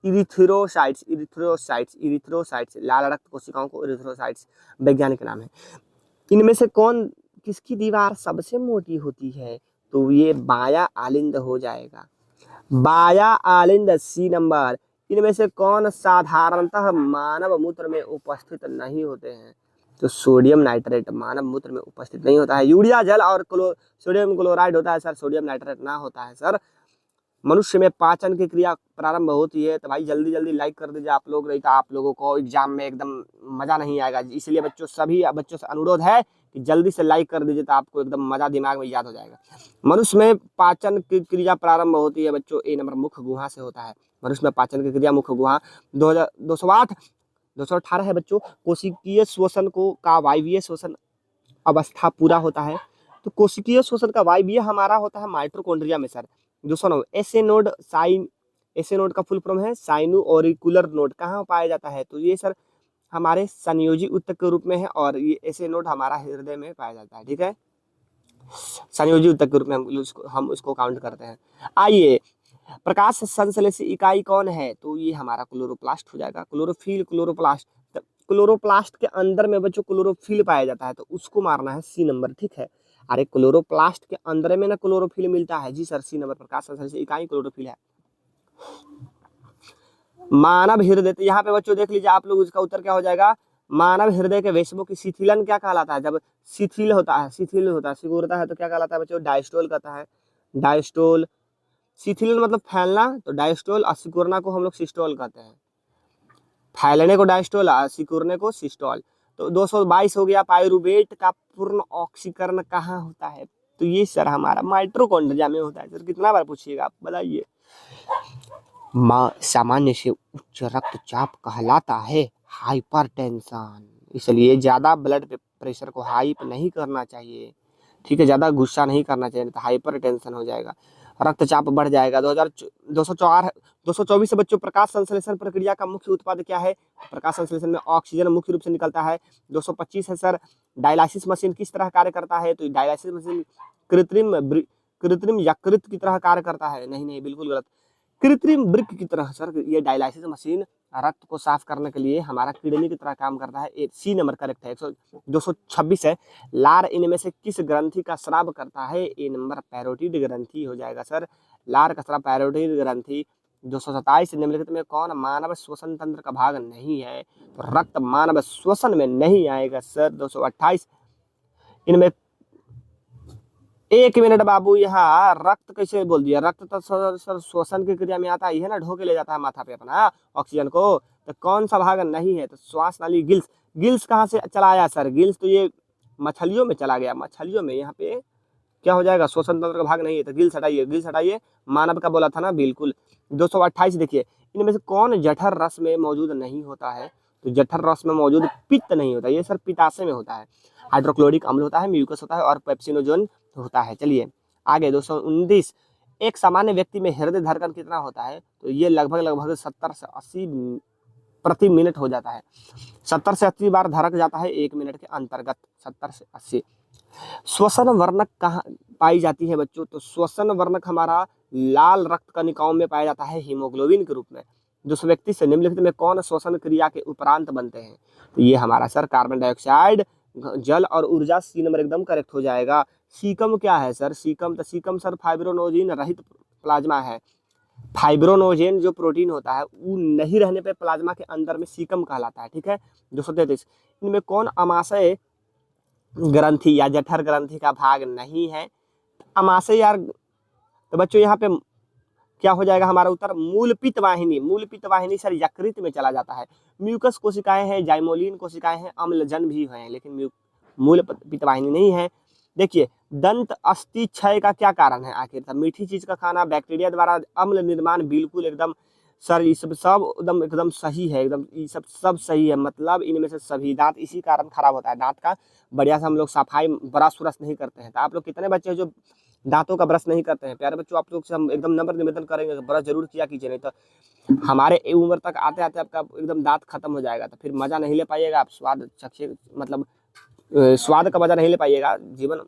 erythrocytes, erythrocytes, erythrocytes. लाल रक्त कोशिकाओं को इरिथ्रोसाइट्स वैज्ञानिक नाम है। इनमें से कौन किसकी दीवार सबसे मोटी होती है? तो ये बाया आलिंद हो जाएगा, बाया आलिंद, सी नंबर। इनमें से कौन साधारणतः मानव मूत्र में उपस्थित नहीं होते हैं? तो सोडियम नाइट्रेट मानव मूत्र में उपस्थित नहीं होता है। यूरिया जल और सोडियम क्लोराइड होता है सर, सोडियम नाइट्रेट ना होता है सर। मनुष्य में पाचन की क्रिया प्रारंभ होती है। तो भाई जल्दी जल्दी लाइक कर दीजिए आप लोग, नहीं तो आप लोगों को एग्जाम में एकदम मजा नहीं आएगा। इसलिए बच्चों, सभी बच्चों से अनुरोध है कि जल्दी से लाइक कर दीजिए, तो आपको एकदम मजा दिमाग में याद हो जाएगा। मनुष्य में पाचन की क्रिया प्रारंभ होती है बच्चों, ए नंबर मुख्य गुहा से होता है। मनुष्य में पाचन की क्रिया मुख्य गुहा। 208 218 है बच्चों, कोशिकीय श्वसन को का वायवीय श्वसन अवस्था पूरा होता है। तो कोशिकीय श्वसन का वायवीय हमारा होता है माइटोकॉन्ड्रिया में सर। 209 एसे नोड, साइन, एसे नोड का फुल फॉर्म है साइनो ऑरिकुलर नोड, कहाँ पाया जाता है? तो ये सर हमारे संयोजी ऊतक के रूप में है और ये एसे नोड हमारा हृदय में पाया जाता है, ठीक है, संयोजी ऊतक के रूप में हम उसको काउंट करते हैं। आइए, प्रकाश संश्लेषी इकाई कौन है? तो ये हमारा क्लोरोप्लास्ट हो जाएगा। Chlorophyll, chloroplast. क्लोरोप्लास्ट के अंदर में बच्चों क्लोरोफिल पाया जाता है, तो उसको मारना है सी नंबर, ठीक है। अरे क्लोरोप्लास्ट के अंदर में ना क्लोरोफिल मिलता है, जी सर, सी नंबर प्रकाश संश्लेषी इकाई क्लोरोफिल है। मानव हृदय, तो यहाँ पे बच्चों देख लीजिए आप लोग, उसका उत्तर क्या हो जाएगा? मानव हृदय के वेशभों की शिथिलन क्या कहलाता है? जब शिथिल होता है, शिथिल होता है, सिकुड़ता है, तो क्या कहलाता है बच्चों? डायस्टोल कहता है, डायस्टोल। शिथिलन मतलब फैलना, तो डायस्टोल, और सिकुड़ना को हम लोग सिस्टोल कहते हैं। फैलने को डायस्टोल, सिकुड़ने को सिस्टोल। तो 222 हो गया, पायरुवेट का पूर्ण ऑक्सीकरण कहाँ होता है? तो ये सर हमारा माइटोकॉन्ड्रिया में होता है सर। कितना बार पूछिएगा आप बताइए। सामान्य से उच्च रक्तचाप कहलाता है हाइपरटेंशन। इसलिए ज्यादा ब्लड प्रेशर को हाइप नहीं करना चाहिए, ठीक है, ज्यादा गुस्सा नहीं करना चाहिए, तो हाइपर टेंशन हो जाएगा, रक्तचाप बढ़ जाएगा। 224 बच्चों, प्रकाश संश्लेषण प्रक्रिया का मुख्य उत्पाद क्या है? प्रकाश संश्लेषण में ऑक्सीजन मुख्य रूप से निकलता है। 225 है सर, डायलाइसिस मशीन किस तरह कार्य करता है? तो डायलाइसिस मशीन कृत्रिम यकृत की तरह कार्य करता है। नहीं नहीं, बिल्कुल गलत, कृत्रिम वृक्क की तरह सर। ये डायलाइसिस मशीन रक्त को साफ करने के लिए हमारा किडनी की तरह काम करता है। सी नंबर करेक्ट है। 226 है, लार इनमें से किस ग्रंथि का स्राव करता है? ए नंबर पैरोटिड ग्रंथि हो जाएगा सर, लार का स्राव पैरोटिड ग्रंथि। 227 निम्नलिखित में कौन मानव श्वसन तंत्र का भाग नहीं है? तो रक्त मानव श्वसन में नहीं आएगा सर। 228 इनमें, एक मिनट बाबू, यहाँ रक्त कैसे बोल दिया? रक्त तो सर श्वसन की क्रिया में आता है ना, ढोके ले जाता है माथा पे अपना ऑक्सीजन को। तो कौन सा भाग नहीं है? तो श्वास नाली, गिल्स। गिल्स कहाँ से चला आया सर? गिल्स तो ये मछलियों में चला गया, मछलियों में। यहाँ पे क्या हो जाएगा? श्वसन तंत्र का भाग नहीं है, तो गिल्स हटाइए, गिल्स हटाइए। मानव का बोला था ना, बिल्कुल। 228 देखिए, इनमें से कौन जठर रस में मौजूद नहीं होता है? तो जठर रस में मौजूद पित्त नहीं होता, ये सर पित्ताशय में होता है। हाइड्रोक्लोरिक अम्ल होता है, म्यूकस होता है और पेप्सिनोजोन होता है। चलिए आगे, 229, एक सामान्य व्यक्ति में हृदय धड़कन कितना होता है? तो ये लगभग 70 से 80 प्रति मिनट हो जाता है। 70 से 80 बार धड़क जाता है 1 मिनट के अंतर्गत, 70 से 80। श्वसन वर्णक कहाँ पाई जाती है बच्चों? तो श्वसन वर्णक हमारा लाल रक्त कणिकाओं में पाया जाता है हीमोग्लोबिन के रूप में। जिस व्यक्ति से निम्नलिखित में कौन श्वसन क्रिया के उपरांत बनते हैं? तो ये हमारा सर कार्बन डाइऑक्साइड, जल और ऊर्जा। सी नंबर एकदम करेक्ट हो जाएगा। सीकम क्या है सर? सीकम, तो सीकम सर फाइब्रोनोजिन रहित प्लाज्मा है। फाइब्रोनोजेन जो प्रोटीन होता है वो नहीं रहने पे प्लाज्मा के अंदर में सीकम कहलाता है, ठीक है। 233, इनमें कौन अमाशय ग्रंथि या जठर ग्रंथि का भाग नहीं है? अमाशय यार, तो बच्चों यहाँ पे क्या हो जाएगा हमारा उत्तर? मूल पित्त वाहिनी। मूल पित्त वाहिनी सर यकृत में चला जाता है। म्यूकस कोशिकाएं हैं, जाइमोलिन कोशिकाएं हैं, अम्लजन भी हैं, लेकिन मूल पित्त वाहिनी नहीं है। देखिए, दंत अस्थि क्षय का क्या कारण है आखिर? मीठी चीज का खाना, बैक्टीरिया द्वारा अम्ल निर्माण, बिल्कुल एकदम सर ये सब एकदम सही है, एकदम ये सब सही है। मतलब इनमें से सभी दांत इसी कारण खराब होता है। दांत का बढ़िया से हम लोग सफाई ब्रश व्रश नहीं करते हैं। तो आप लोग कितने बच्चे हैं जो दांतों का ब्रश नहीं करते हैं? प्यारे बच्चों, आप लोग से हम एकदम नम्र निवेदन करेंगे कि ब्रश जरूर किया कीजिए, नहीं तो हमारे उम्र तक आते आते आपका एकदम दांत खत्म हो जाएगा। तो फिर मजा नहीं ले पाइएगा आप, स्वाद चखिए, मतलब स्वाद का मजा नहीं ले पाइएगा, जीवन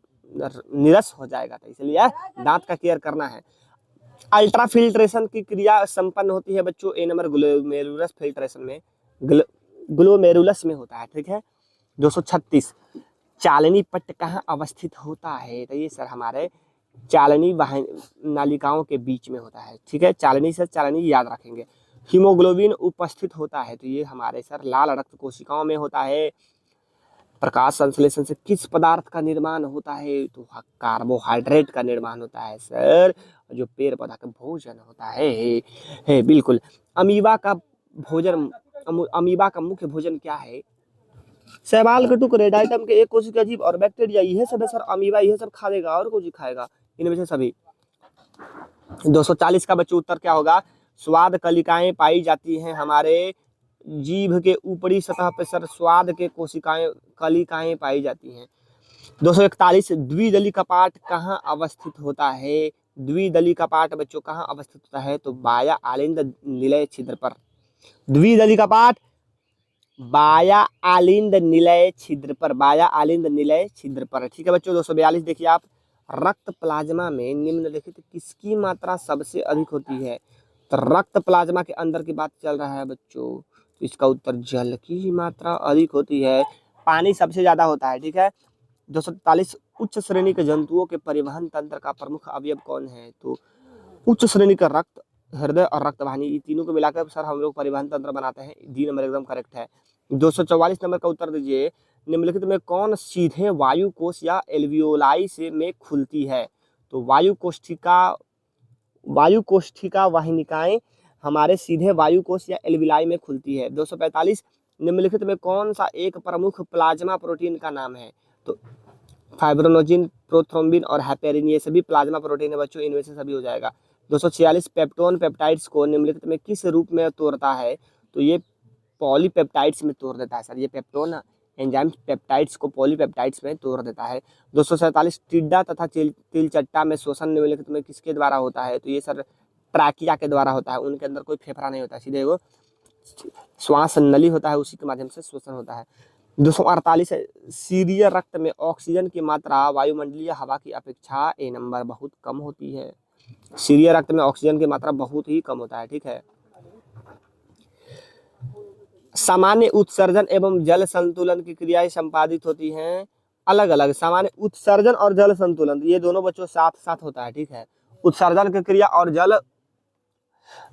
निरस हो जाएगा। तो इसलिए दांत का केयर करना है। अल्ट्रा फिल्ट्रेशन की क्रिया संपन्न होती है बच्चों ए नंबर ग्लोमेरुलस फिल्ट्रेशन में, ग्लोमेरुलस में होता है, ठीक है। 236, चालनी पट्ट कहाँ अवस्थित होता है? तो ये सर हमारे चालनी नालिकाओं के बीच में होता है, ठीक है। चालनी से चालनी याद रखेंगे। हीमोग्लोबिन उपस्थित होता है, तो ये हमारे सर लाल रक्त कोशिकाओं में होता है। प्रकाश संश्लेषण से किस पदार्थ का निर्माण होता है? तो कार्बोहाइड्रेट का निर्माण होता है सर, जो पेड़ पौधा का भोजन होता है बिल्कुल। अमीबा का भोजन, अमीबा का मुख्य भोजन क्या है? शैवाल के टुकड़े, डाइटम के एक कोशिका जीव और बैक्टीरिया, यह सब है सर अमीबा, यह सब खा देगा और कुछ खाएगा इनमें से सभी। 240 का बच्चों उत्तर क्या होगा? स्वाद कलिकाएं पाई जाती हैं हमारे जीभ के ऊपरी सतह पर सर, स्वाद के कोशिकाएं कलिकाएं पाई जाती हैं। 241, द्विदली कपाट कहाँ अवस्थित होता है? द्विदली कपाट बच्चों कहाँ अवस्थित होता है? तो बाया आलिंद निलय छिद्र पर। द्विदली कपाट बाया आलिंद निलय छिद्र पर, बाया आलिंद निलय छिद्र पर, ठीक है बच्चों। 242 देखिए आप, रक्त प्लाज्मा में निम्नलिखित किसकी मात्रा सबसे अधिक होती है? तो रक्त प्लाज्मा के अंदर की बात चल रहा है बच्चों, तो इसका उत्तर जल की ही मात्रा अधिक होती है, पानी सबसे ज्यादा होता है, ठीक है। 243, उच्च श्रेणी के जंतुओं के परिवहन तंत्र का प्रमुख अवयव कौन है? तो उच्च श्रेणी का रक्त, हृदय और रक्त वाहिनी, ये तीनों को मिलाकर सर हम लोग परिवहन तंत्र बनाते हैं। डी नंबर एकदम करेक्ट है। 244 नंबर का उत्तर दीजिए, निम्नलिखित में कौन सीधे वायु कोश या एल्वियोलाई से में खुलती है? तो वायु कोष्ठिका वाहिनिकाएं हमारे सीधे वायु कोश या एल्वियोलाई में खुलती है। 245, निम्नलिखित में कौन सा एक प्रमुख प्लाज्मा प्रोटीन का नाम है? तो फाइब्रोनोजिन, प्रोथ्रोम्बिन और हेपेरिन, ये सभी प्लाज्मा प्रोटीन है बच्चों, इनमें से सभी हो जाएगा। 246, पेप्टोन पेप्टाइड्स को निम्नलिखित में किस रूप में तोड़ता है? तो ये पॉलीपेप्टाइड्स में तोड़ देता है सर, ये पेप्टोन एंजाइम पेप्टाइड्स को पॉलीपेप्टाइड्स में तोड़ देता है। 247, टिड्डा तथा तिलचट्टा में शोषण निम्नलिखित में किसके द्वारा होता है? तो ये सर ट्रैकिया के द्वारा होता है, उनके अंदर कोई फेफड़ा नहीं होता, सीधे वो श्वास नली होता है, उसी के माध्यम से शोषण होता है। 248, सीरिय रक्त में ऑक्सीजन की मात्रा वायुमंडलीय हवा की अपेक्षा ए नंबर बहुत कम होती है। सीरिय रक्त में ऑक्सीजन की मात्रा बहुत ही कम होता है, ठीक है। सामान्य उत्सर्जन एवं जल संतुलन की क्रियाएं संपादित होती हैं अलग अलग। सामान्य उत्सर्जन और जल संतुलन, ये दोनों बच्चों साथ साथ होता है, ठीक है। उत्सर्जन की क्रिया और जल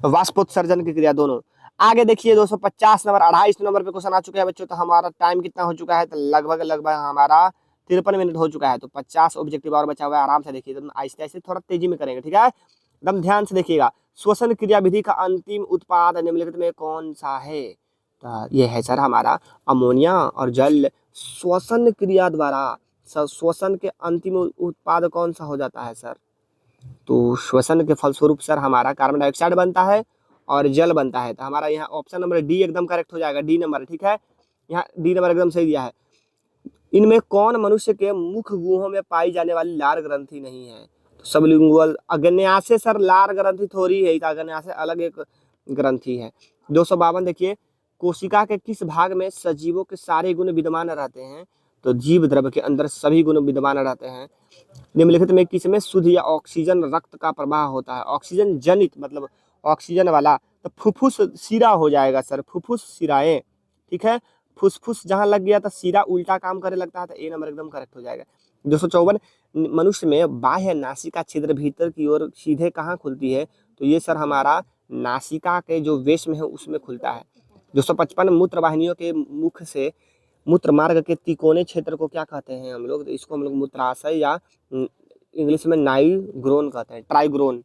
वाष्पोत्सर्जन की क्रिया दोनों। आगे देखिए 250 नंबर, 28 नंबर पे क्वेश्चन आ चुके हैं बच्चों। तो हमारा टाइम कितना हो चुका है? तो लगभग हमारा 53 मिनट हो चुका है। तो 50 ऑब्जेक्टिव और बचा हुआ है, आराम से देखिए, एकदम आहिस्ते आहिस्ते थोड़ा तेजी में करेंगे, ठीक है। एकदम ध्यान से देखिएगा। श्वसन क्रिया विधि का अंतिम उत्पाद निम्नलिखित में कौन सा है? तो ये है सर हमारा अमोनिया और जल। श्वसन क्रिया द्वारा श्वसन के अंतिम उत्पाद कौन सा हो जाता है सर? तो श्वसन के फलस्वरूप सर हमारा कार्बन डाइऑक्साइड बनता है और जल बनता है। तो हमारा यहाँ ऑप्शन नंबर डी एकदम करेक्ट हो जाएगा, डी नंबर, ठीक है। यहाँ डी नंबर एकदम सही दिया है। इनमें कौन मनुष्य के मुख गुहों में पाई जाने वाली लार ग्रंथि नहीं है? तो सबलिंगुअल अग्न्याशय सर लार ग्रंथि थोड़ी है, अग्न्याशय अलग एक ग्रंथि है। 252 देखिए, कोशिका के किस भाग में सजीवों के सारे गुण विद्यमान रहते हैं? तो जीव द्रव के अंदर सभी गुण विद्यमान रहते हैं। निम्नलिखित में किसमें शुद्ध या ऑक्सीजन रक्त का प्रवाह होता है? ऑक्सीजन जनित मतलब ऑक्सीजन वाला, तो फुफ्फुस शिरा हो जाएगा सर, फुफ्फुस शिराएं, ठीक है। फुसफुस जहां लग गया तो शिरा उल्टा काम करने लगता है, तो ए नंबर एकदम करेक्ट हो जाएगा। 254, मनुष्य में बाह्य नासिका छिद्र भीतर की ओर सीधे कहाँ खुलती है? तो ये सर हमारा नासिका के जो वेश में है उसमें खुलता है। 255 मूत्र वाहिनियों के मुख से मूत्र मार्ग के तिकोने क्षेत्र को क्या कहते हैं हम लोग, तो इसको हम लोग मूत्राशय या इंग्लिश में नाइग्रोन कहते हैं, ट्राइग्रोन।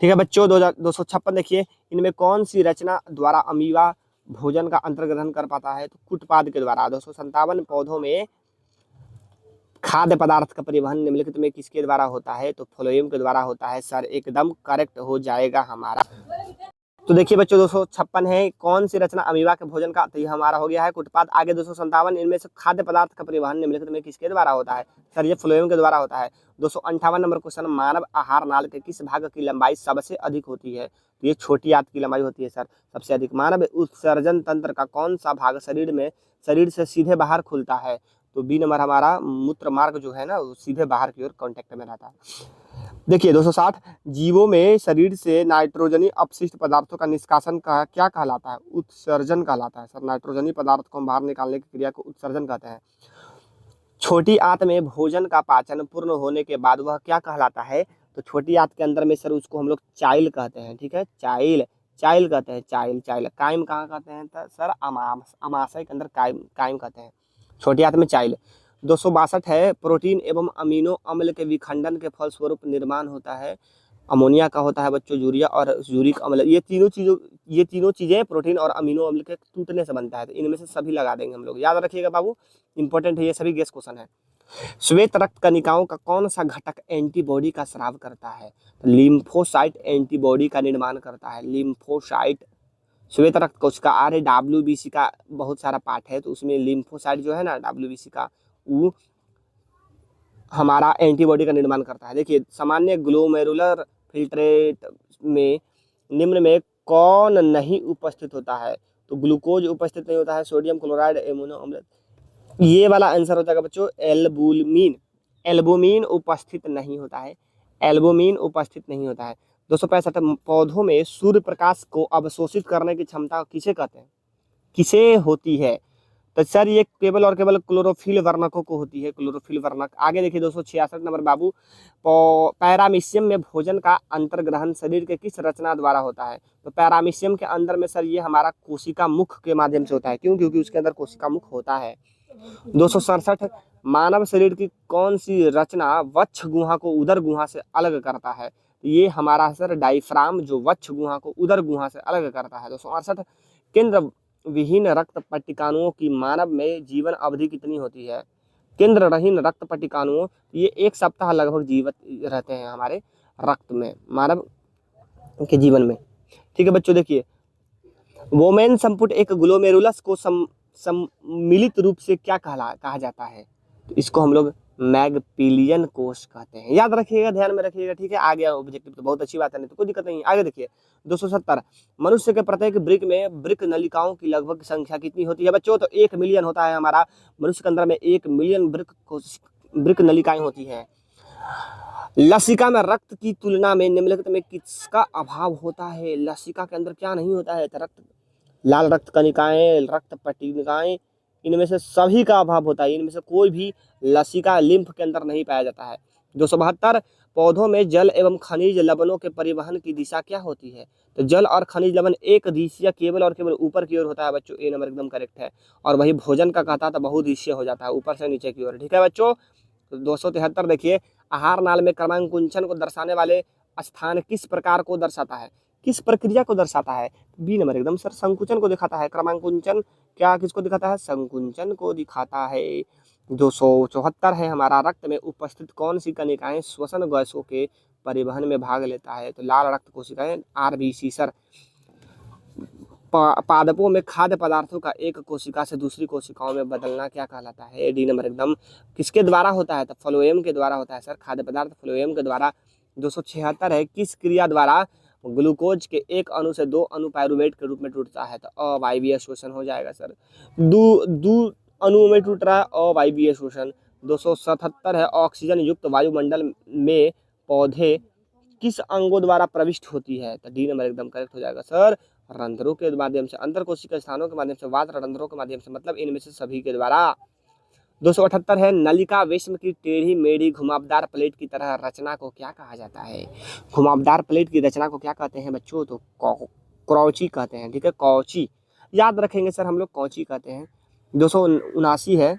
ठीक है बच्चों, 256 देखिए, इनमें कौन सी रचना द्वारा अमीबा भोजन का अंतर्ग्रहण कर पाता है, तो कुटपाद के द्वारा। 257 पौधों में खाद्य पदार्थ का परिवहन निम्नलिखित में किसके द्वारा होता है, तो फ्लोएम के द्वारा होता है। सर एकदम करेक्ट हो जाएगा हमारा। तो देखिए बच्चों 256 है, कौन सी रचना अमीबा के भोजन का, तो ये हमारा हो गया है कुटपाद। आगे 257, इनमें से खाद्य पदार्थ का परिवहन निम्नलिखित में किसके द्वारा होता है, सर ये फ्लोएम के द्वारा होता है। 258 नंबर क्वेश्चन, मानव आहार नाल के किस भाग की लंबाई सबसे अधिक होती है, तो ये छोटी आंत की लंबाई होती है सर सबसे अधिक। मानव उत्सर्जन तंत्र का कौन सा भाग शरीर से सीधे बाहर खुलता है, तो बी नंबर हमारा मूत्र मार्ग जो है ना वो सीधे बाहर की ओर कांटेक्ट में रहता है। देखिए 260, जीवों में शरीर से नाइट्रोजनी अपशिष्ट पदार्थों का निष्कासन का क्या कहलाता है, उत्सर्जन कहलाता है सर। नाइट्रोजनी पदार्थ को बाहर निकालने की क्रिया को उत्सर्जन कहते हैं। छोटी आंत में भोजन का पाचन पूर्ण होने के बाद वह क्या कहलाता है, तो छोटी आंत के अंदर में सर उसको हम लोग चाइल कहते हैं। ठीक है, चाइल कहते हैं, चाइल। कायम कहाँ कहते हैं, तो सर अमाशय के अंदर कायम कहते हैं, छोटी आंत में चाइल। 262 है, प्रोटीन एवं अमीनो अम्ल के विखंडन के फलस्वरूप निर्माण होता है अमोनिया का होता है बच्चों यूरिया और यूरिक अम्ल। ये तीनों चीजें प्रोटीन और अमीनो अम्ल के टूटने से बनता है, तो इनमें से सभी लगा देंगे हम लोग, याद रखिएगा बाबू, इंपॉर्टेंट है ये सभी, गेस क्वेश्चन है। श्वेत रक्त कणिकाओं का कौन सा घटक एंटीबॉडी का स्राव करता है, तो लिम्फोसाइट एंटीबॉडी का निर्माण करता है, लिम्फोसाइट। श्वेत रक्त कोशिका RWBC का बहुत सारा पार्ट है, तो उसमें लिम्फोसाइट जो है ना WBC का, वो हमारा एंटीबॉडी का निर्माण करता है। देखिए सामान्य ग्लोमेरुलर फिल्ट्रेट में निम्न में कौन नहीं उपस्थित होता है, तो ग्लूकोज उपस्थित नहीं होता है, सोडियम क्लोराइड, एमोनो अम्ल, ये वाला आंसर हो जाएगा बच्चों एल्बुमिन उपस्थित नहीं होता है, एल्बुमिन उपस्थित नहीं होता है। 265, पौधों में सूर्य प्रकाश को अवशोषित करने की क्षमता किसे कहते हैं, किसे होती है, तो सर ये केवल और केवल क्लोरोफिल वर्णकों को होती है, क्लोरोफिल वर्णक। आगे देखिए 266 नंबर बाबू, पैरामीशियम में भोजन का अंतर्ग्रहण शरीर के किस रचना द्वारा होता है, तो पैरामीशियम के अंदर में सर ये हमारा कोशिका मुख के माध्यम से होता है, क्यों, क्योंकि उसके अंदर कोशिका मुख होता है। 267, मानव शरीर की कौन सी रचना वक्ष गुहा को उदर गुहा से अलग करता है, तो ये हमारा सर डायफ्राम जो वक्ष गुहा को उदर गुहा से अलग करता है। 268, केंद्र विहीन रक्त पट्टिकाणुओं की मानव में जीवन अवधि कितनी होती है, केंद्र रहीन रक्त पट्टिकाणुओं, ये 1 सप्ताह लगभग जीवित रहते हैं हमारे रक्त में, मानव के जीवन में। ठीक है बच्चों, देखिए वोमेन संपुट एक ग्लोमेरुलस को सम्मिलित रूप से क्या कहा जाता है, तो इसको हम लोग मैगपिलियन कोष कहते हैं, याद रखिएगा, ध्यान में रखिएगा। ठीक है, आ गया ऑब्जेक्टिव तो बहुत अच्छी बात है, नहीं तो कोई दिक्कत नहीं। आगे देखिए 270, मनुष्य के प्रत्येक वृक्क नलिकाओं की लगभग संख्या कितनी होती है बच्चों, तो 1 मिलियन होता है हमारा मनुष्य के अंदर में, 1 मिलियन वृक्क नलिकाएं होती हैं। लसिका में रक्त की तुलना में निम्नलिखित में किसका अभाव होता है, लसिका के अंदर क्या नहीं होता है, तो रक्त, लाल रक्त कणिकाएं, रक्त पट्टिकाएं, इनमें से सभी का अभाव होता है, इनमें से कोई भी लसिका लिम्फ के अंदर नहीं पाया जाता है। 272, पौधों में जल एवं खनिज लवणों के परिवहन की दिशा क्या होती है, तो जल और खनिज लवण एक दिशीय केवल और केवल ऊपर की ओर होता है बच्चों, ए नंबर एकदम करेक्ट है। और वही भोजन का कहता तो बहुदिशीय हो जाता है, ऊपर से नीचे की ओर। ठीक है बच्चों, 273 देखिए, आहार नाल में क्रमांकुंचन को दर्शाने वाले स्थान किस प्रकार को दर्शाता है, किस प्रक्रिया को दर्शाता है, बी नंबर एकदम सर संकुचन को दिखाता है। क्रमांकुंचन क्या किसको दिखाता है, संकुचन को दिखाता है। 274 है हमारा, रक्त में उपस्थित कौन सी कणिकाएं श्वसन गैसों के परिवहन में भाग लेता है, तो लाल रक्त कोशिकाएं RBC सर। पादपों में खाद्य पदार्थों का एक कोशिका से दूसरी कोशिकाओं में बदलना क्या कहलाता है, डी नंबर एकदम किसके द्वारा होता है, तो फ्लोएम के द्वारा होता है सर, खाद्य पदार्थ फ्लोएम के द्वारा। 276 है, किस क्रिया द्वारा ग्लूकोज के एक अणु से 2 अणु पायरुवेट के रूप में टूटता है, तो अवायवीय शोषण हो जाएगा सर, दो अणुओं में टूट रहा है, अवायवीय शोषण। 277 है, ऑक्सीजन युक्त वायुमंडल में पौधे किस अंगों द्वारा प्रविष्ट होती है, तो डी नंबर एकदम करेक्ट हो जाएगा सर, रंध्रों के माध्यम से, अंतरकोशिका स्थानों के माध्यम से, वात रंध्रों के माध्यम से, मतलब इनमें से सभी के द्वारा। 278 है, नलिका विषम की टेढ़ी मेढ़ी घुमावदार प्लेट की तरह रचना को क्या कहा जाता है? घुमावदार प्लेट की रचना को क्या कहते हैं बच्चों? तो क्रौची कहते हैं। ठीक है, कौची याद रखेंगे सर हम लोग, कौची कहते हैं। 279 है,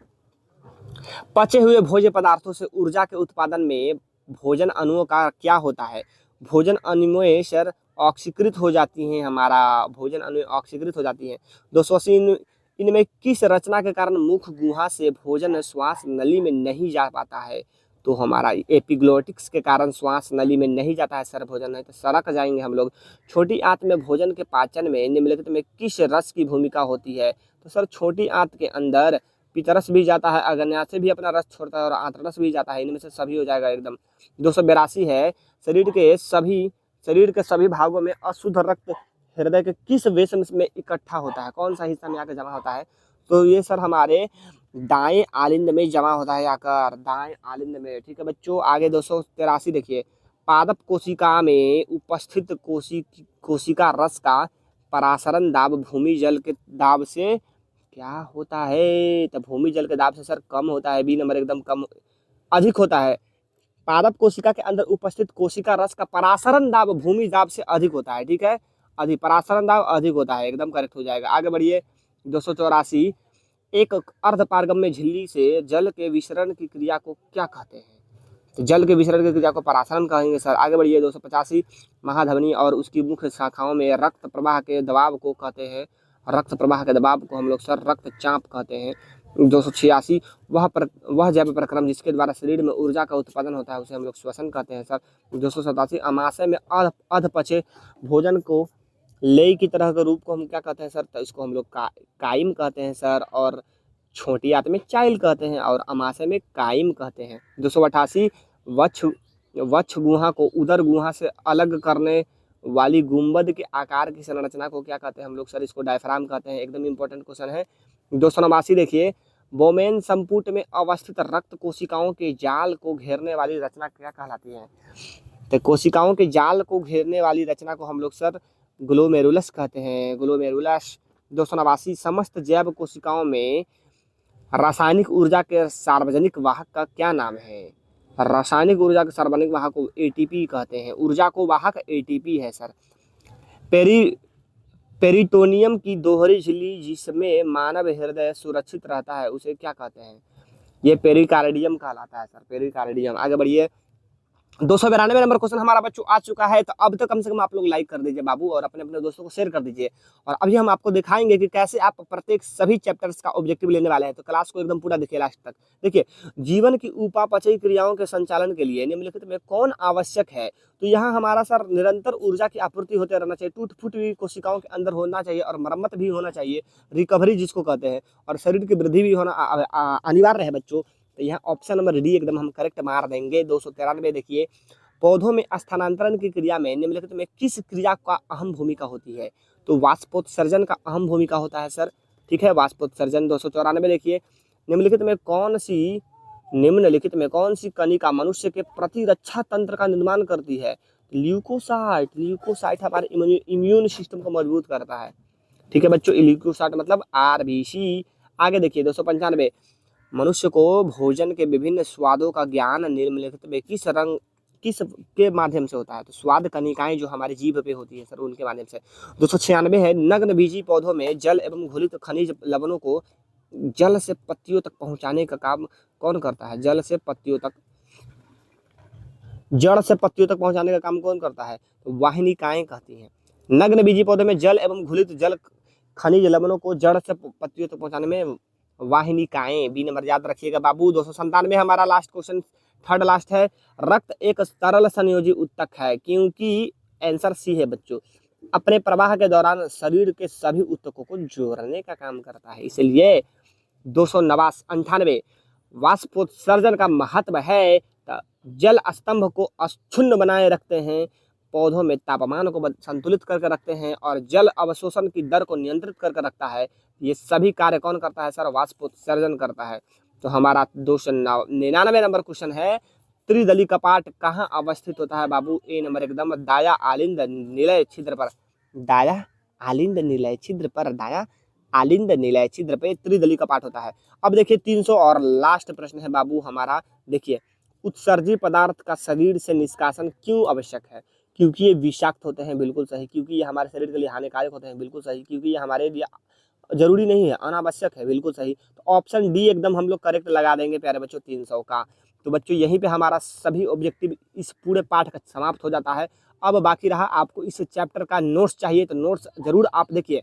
पचे हुए भोज्य पदार्थों से ऊर्जा के उत्पादन में भोजन अणुओं का क्या होता है? भोजन अणुएं सर ऑक्सीकृत हो जाती हैं, हमारा भोजन अणु ऑक्सीकृत हो जाती हैं। 280, इनमें किस रचना के कारण मुख गुहा से भोजन श्वास नली में नहीं जा पाता है? तो हमारा एपिग्लोटिक्स के कारण श्वास नली में नहीं जाता है सर भोजन, नहीं तो सड़क जाएंगे हम लोग। छोटी आंत में भोजन के पाचन में निम्नलिखित में किस रस की भूमिका होती है? तो सर छोटी आंत के अंदर पितरस भी जाता है, अग्न्याशय भी अपना रस छोड़ता है और आंतरस भी जाता है, इनमें से सभी हो जाएगा एकदम। 282 है, शरीर के सभी भागों में अशुद्ध रक्त हृदय के किस वेशन में इकट्ठा होता है? कौन सा हिस्सा में आकर जमा होता है? तो ये सर हमारे दाएं आलिंद में जमा होता है आकर, दाएं आलिंद में। ठीक है बच्चों, आगे 283 देखिए, पादप कोशिका में उपस्थित कोशिका रस का परासरण दाब भूमि जल के दाब से क्या होता है? तो भूमि जल के दाब से सर कम होता है, बी नंबर एकदम कम, अधिक होता है। पादप कोशिका के अंदर उपस्थित कोशिका रस का परासरण दाब भूमि दाब से अधिक होता है। ठीक है, अधिक परासरण दाब अधिक होता है, एकदम करेक्ट हो जाएगा। आगे बढ़िए, 284, एक अर्ध पारगम्य झिल्ली से जल के विसरण की क्रिया को क्या कहते हैं? तो जल के विसरण की क्रिया को परासरण कहेंगे सर। आगे बढ़िए, 285, महाधमनी और उसकी मुख्य शाखाओं में रक्त प्रवाह के दबाव को कहते हैं, रक्त प्रवाह के दबाव को हम लोग सर रक्तचाप कहते हैं। 286, वह जैव प्रक्रम जिसके द्वारा शरीर में ऊर्जा का उत्पादन होता है उसे हम लोग श्वसन कहते हैं सर। 287, अमाशय में अधपचे भोजन को लेई की तरह के रूप को हम क्या कहते हैं सर? तो इसको हम लोग काइम कहते हैं सर, और छोटी आंत में चाइल कहते हैं और अमाशय में काइम कहते हैं। 288, वक्ष गुहा को उदर गुहा से अलग करने वाली गुंबद के आकार की संरचना को क्या कहते हैं हम लोग सर? इसको डायफ्राम कहते हैं, एकदम इंपॉर्टेंट क्वेश्चन है। 289 देखिए, बोमेन संपुट में अवस्थित रक्त कोशिकाओं के जाल को घेरने वाली रचना क्या कहलाती है? तो कोशिकाओं के जाल को घेरने वाली रचना को हम लोग सर ग्लोमेरुलस कहते हैं, ग्लोमेरुलस। 289, समस्त जैव कोशिकाओं में रासायनिक ऊर्जा के सार्वजनिक वाहक का क्या नाम है? रासायनिक ऊर्जा के सार्वजनिक वाहक को एटीपी कहते हैं, ऊर्जा को वाहक एटीपी है सर। पेरिटोनियम की दोहरी झिल्ली जिसमें मानव हृदय सुरक्षित रहता है उसे क्या कहते हैं? ये पेरिकार्डियम कहलाता है सर, पेरिकार्डियम। आगे बढ़िए, 292 नंबर क्वेश्चन हमारा बच्चों आ चुका है। तो अब तो कम से कम आप लोग लाइक कर दीजिए बाबू, और अपने अपने दोस्तों को शेयर कर दीजिए। और अभी हम आपको दिखाएंगे कि कैसे आप प्रत्येक सभी चैप्टर्स का ऑब्जेक्टिव लेने वाले हैं। तो क्लास को एकदम पूरा देखिए लास्ट तक। देखिए, जीवन की उपापचयी क्रियाओं के संचालन के लिए निम्नलिखित में कौन आवश्यक है? तो यहाँ हमारा सर निरंतर ऊर्जा की आपूर्ति होते रहना चाहिए, टूट फूट भी कोशिकाओं के अंदर होना चाहिए और मरम्मत भी होना चाहिए, रिकवरी जिसको कहते हैं, और शरीर की वृद्धि भी होना अनिवार्य है बच्चों। तो यहाँ ऑप्शन नंबर डी एकदम हम करेक्ट मार देंगे। 293 देखिए, पौधों में स्थानांतरण की क्रिया में निम्नलिखित में किस क्रिया का अहम भूमिका होती है? तो वाष्पोत्सर्जन का अहम भूमिका होता है सर। ठीक है, वाष्पोत्सर्जन। 294 देखिए, निम्नलिखित में कौन सी कणिका मनुष्य के प्रतिरक्षा तंत्र का निर्माण करती है? ल्यूकोसाइट। ल्यूकोसाइट हमारे इम्यून सिस्टम को मजबूत करता है। ठीक है बच्चों, ल्यूकोसाइट मतलब आरबीसी। आगे देखिए, 295, मनुष्य को भोजन के विभिन्न स्वादों का ज्ञान निम्नलिखित में किस के माध्यम से होता है? तो स्वाद कणिकाएं जो हमारे जीभ पे होती है सर, उनके माध्यम से। 296 है, नग्न बीजी पौधों में जल एवं घुलित खनिज लवणों को जल से पत्तियों तक पहुंचाने का काम कौन करता है? जड़ से पत्तियों तक पहुंचाने का काम कौन करता है? तो वाहिनिकाएं कहती हैं। नग्न बीजी पौधों में जल एवं घुलित जल खनिज लवणों को जड़ से पत्तियों तक पहुंचाने में वाहिनिकाएं, बी नंबर याद रखिएगा बाबू। 297 हमारा लास्ट क्वेश्चन, थर्ड लास्ट है, रक्त एक तरल संयोजी उत्तक है क्योंकि आंसर सी है बच्चों, अपने प्रवाह के दौरान शरीर के सभी उत्तकों को जोड़ने का काम करता है, इसलिए 298 वाष्पोत्सर्जन का महत्व है। जल स्तंभ को अक्षुण्ण बनाए रखते हैं, पौधों में तापमान को संतुलित करके रखते हैं और जल अवशोषण की दर को नियंत्रित करके रखता है। ये सभी कार्य कौन करता है सर? वाष्पोत्सर्जन करता है। तो हमारा 299 नंबर क्वेश्चन है, त्रिदली कपाट कहाँ अवस्थित होता है बाबू? ए नंबर एकदम दाया आलिंद निलय छिद्र पर। दाया आलिंद निलय छिद्र पर दाया आलिंद, नीलैची, द्रव्य, त्रिदली का पाठ होता है। अब देखिए 300 और लास्ट प्रश्न है बाबू हमारा, देखिए उत्सर्जी पदार्थ का शरीर से निष्कासन क्यों आवश्यक है? क्योंकि ये विषाक्त होते हैं, बिल्कुल सही। क्योंकि ये हमारे शरीर के लिए हानिकारक होते हैं, बिल्कुल सही। क्योंकि ये हमारे लिए जरूरी नहीं है, अनावश्यक है, बिल्कुल सही। तो ऑप्शन डी एकदम हम लोग करेक्ट लगा देंगे प्यारे बच्चों 300 का। तो बच्चों यहीं पे हमारा सभी ऑब्जेक्टिव इस पूरे पाठ का समाप्त हो जाता है। अब बाकी रहा आपको इस चैप्टर का नोट्स चाहिए तो नोट्स जरूर आप देखिए।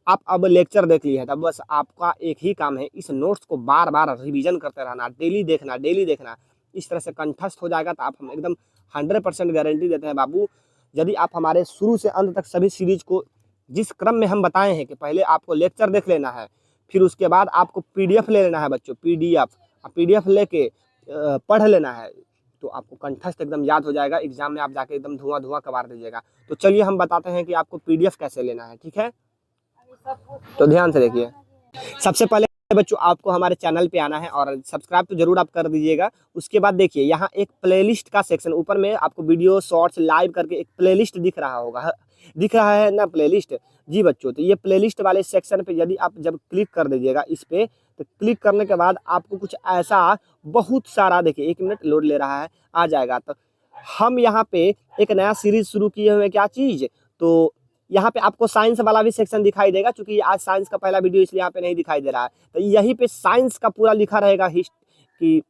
आप अब लेक्चर देख लिए हैं, तब बस आपका एक ही काम है, इस नोट्स को बार बार रिवीजन करते रहना, डेली देखना, डेली देखना। इस तरह से कंठस्थ हो जाएगा तो आप हम एकदम 100% गारंटी देते हैं बाबू। यदि आप हमारे शुरू से अंत तक सभी सीरीज को जिस क्रम में हम बताए हैं कि पहले आपको लेक्चर देख लेना है, फिर उसके बाद आपको पीडीएफ ले लेना है बच्चों, पीडीएफ लेके पढ़ लेना है, तो आपको कंठस्थ एकदम याद हो जाएगा। एग्जाम में आप जाके एकदम धुआं धुआं कबार दीजिएगा। तो चलिए हम बताते हैं कि आपको पीडीएफ कैसे लेना है, ठीक है? तो ध्यान से देखिए। सबसे पहले बच्चों आपको हमारे चैनल पे आना है और सब्सक्राइब तो जरूर आप कर दीजिएगा। उसके बाद देखिए यहाँ एक प्लेलिस्ट का सेक्शन, ऊपर में आपको वीडियो शॉर्ट्स लाइव करके एक प्लेलिस्ट दिख रहा होगा, दिख रहा है ना प्लेलिस्ट? जी बच्चों, तो ये प्लेलिस्ट वाले सेक्शन पे यदि आप जब क्लिक कर दीजिएगा इस पे, तो क्लिक करने के बाद आपको कुछ ऐसा बहुत सारा, देखिए 1 मिनट लोड ले रहा है, आ जाएगा। तो हम यहाँ पे एक नया सीरीज शुरू किए हुए हैं, क्या चीज? तो यहाँ पे आपको साइंस वाला भी सेक्शन दिखाई देगा, क्योंकि आज साइंस का पहला वीडियो इसलिए यहाँ पे नहीं दिखाई दे रहा है। तो यहीं पे साइंस का पूरा लिखा रहेगा कि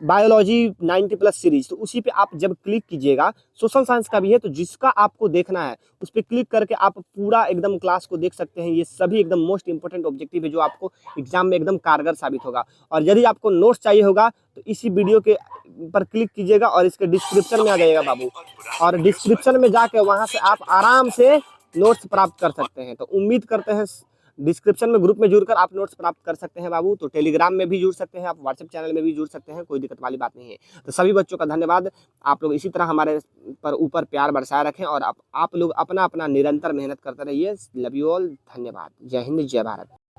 बायोलॉजी 90+ सीरीज। तो उसी पे आप जब क्लिक कीजिएगा, सोशल साइंस का भी है, तो जिसका आपको देखना है उस पर क्लिक करके आप पूरा एकदम क्लास को देख सकते हैं। ये सभी एकदम मोस्ट इंपोर्टेंट ऑब्जेक्टिव है जो आपको एग्जाम में एकदम कारगर साबित होगा। और यदि आपको नोट्स चाहिए होगा तो इसी वीडियो के पर क्लिक कीजिएगा और इसके डिस्क्रिप्शन में आ जाइएगा बाबू, और डिस्क्रिप्शन में जाके वहां से आप आराम से नोट्स प्राप्त कर सकते हैं। तो उम्मीद करते हैं डिस्क्रिप्शन में ग्रुप में जुड़कर आप नोट्स प्राप्त कर सकते हैं बाबू। तो टेलीग्राम में भी जुड़ सकते हैं, आप व्हाट्सएप चैनल में भी जुड़ सकते हैं, कोई दिक्कत वाली बात नहीं है। तो सभी बच्चों का धन्यवाद। आप लोग इसी तरह हमारे पर ऊपर प्यार बरसाए रखें और आप लोग अपना अपना निरंतर मेहनत करते रहिए। लव यू ऑल, धन्यवाद। जय हिंद, जय भारत।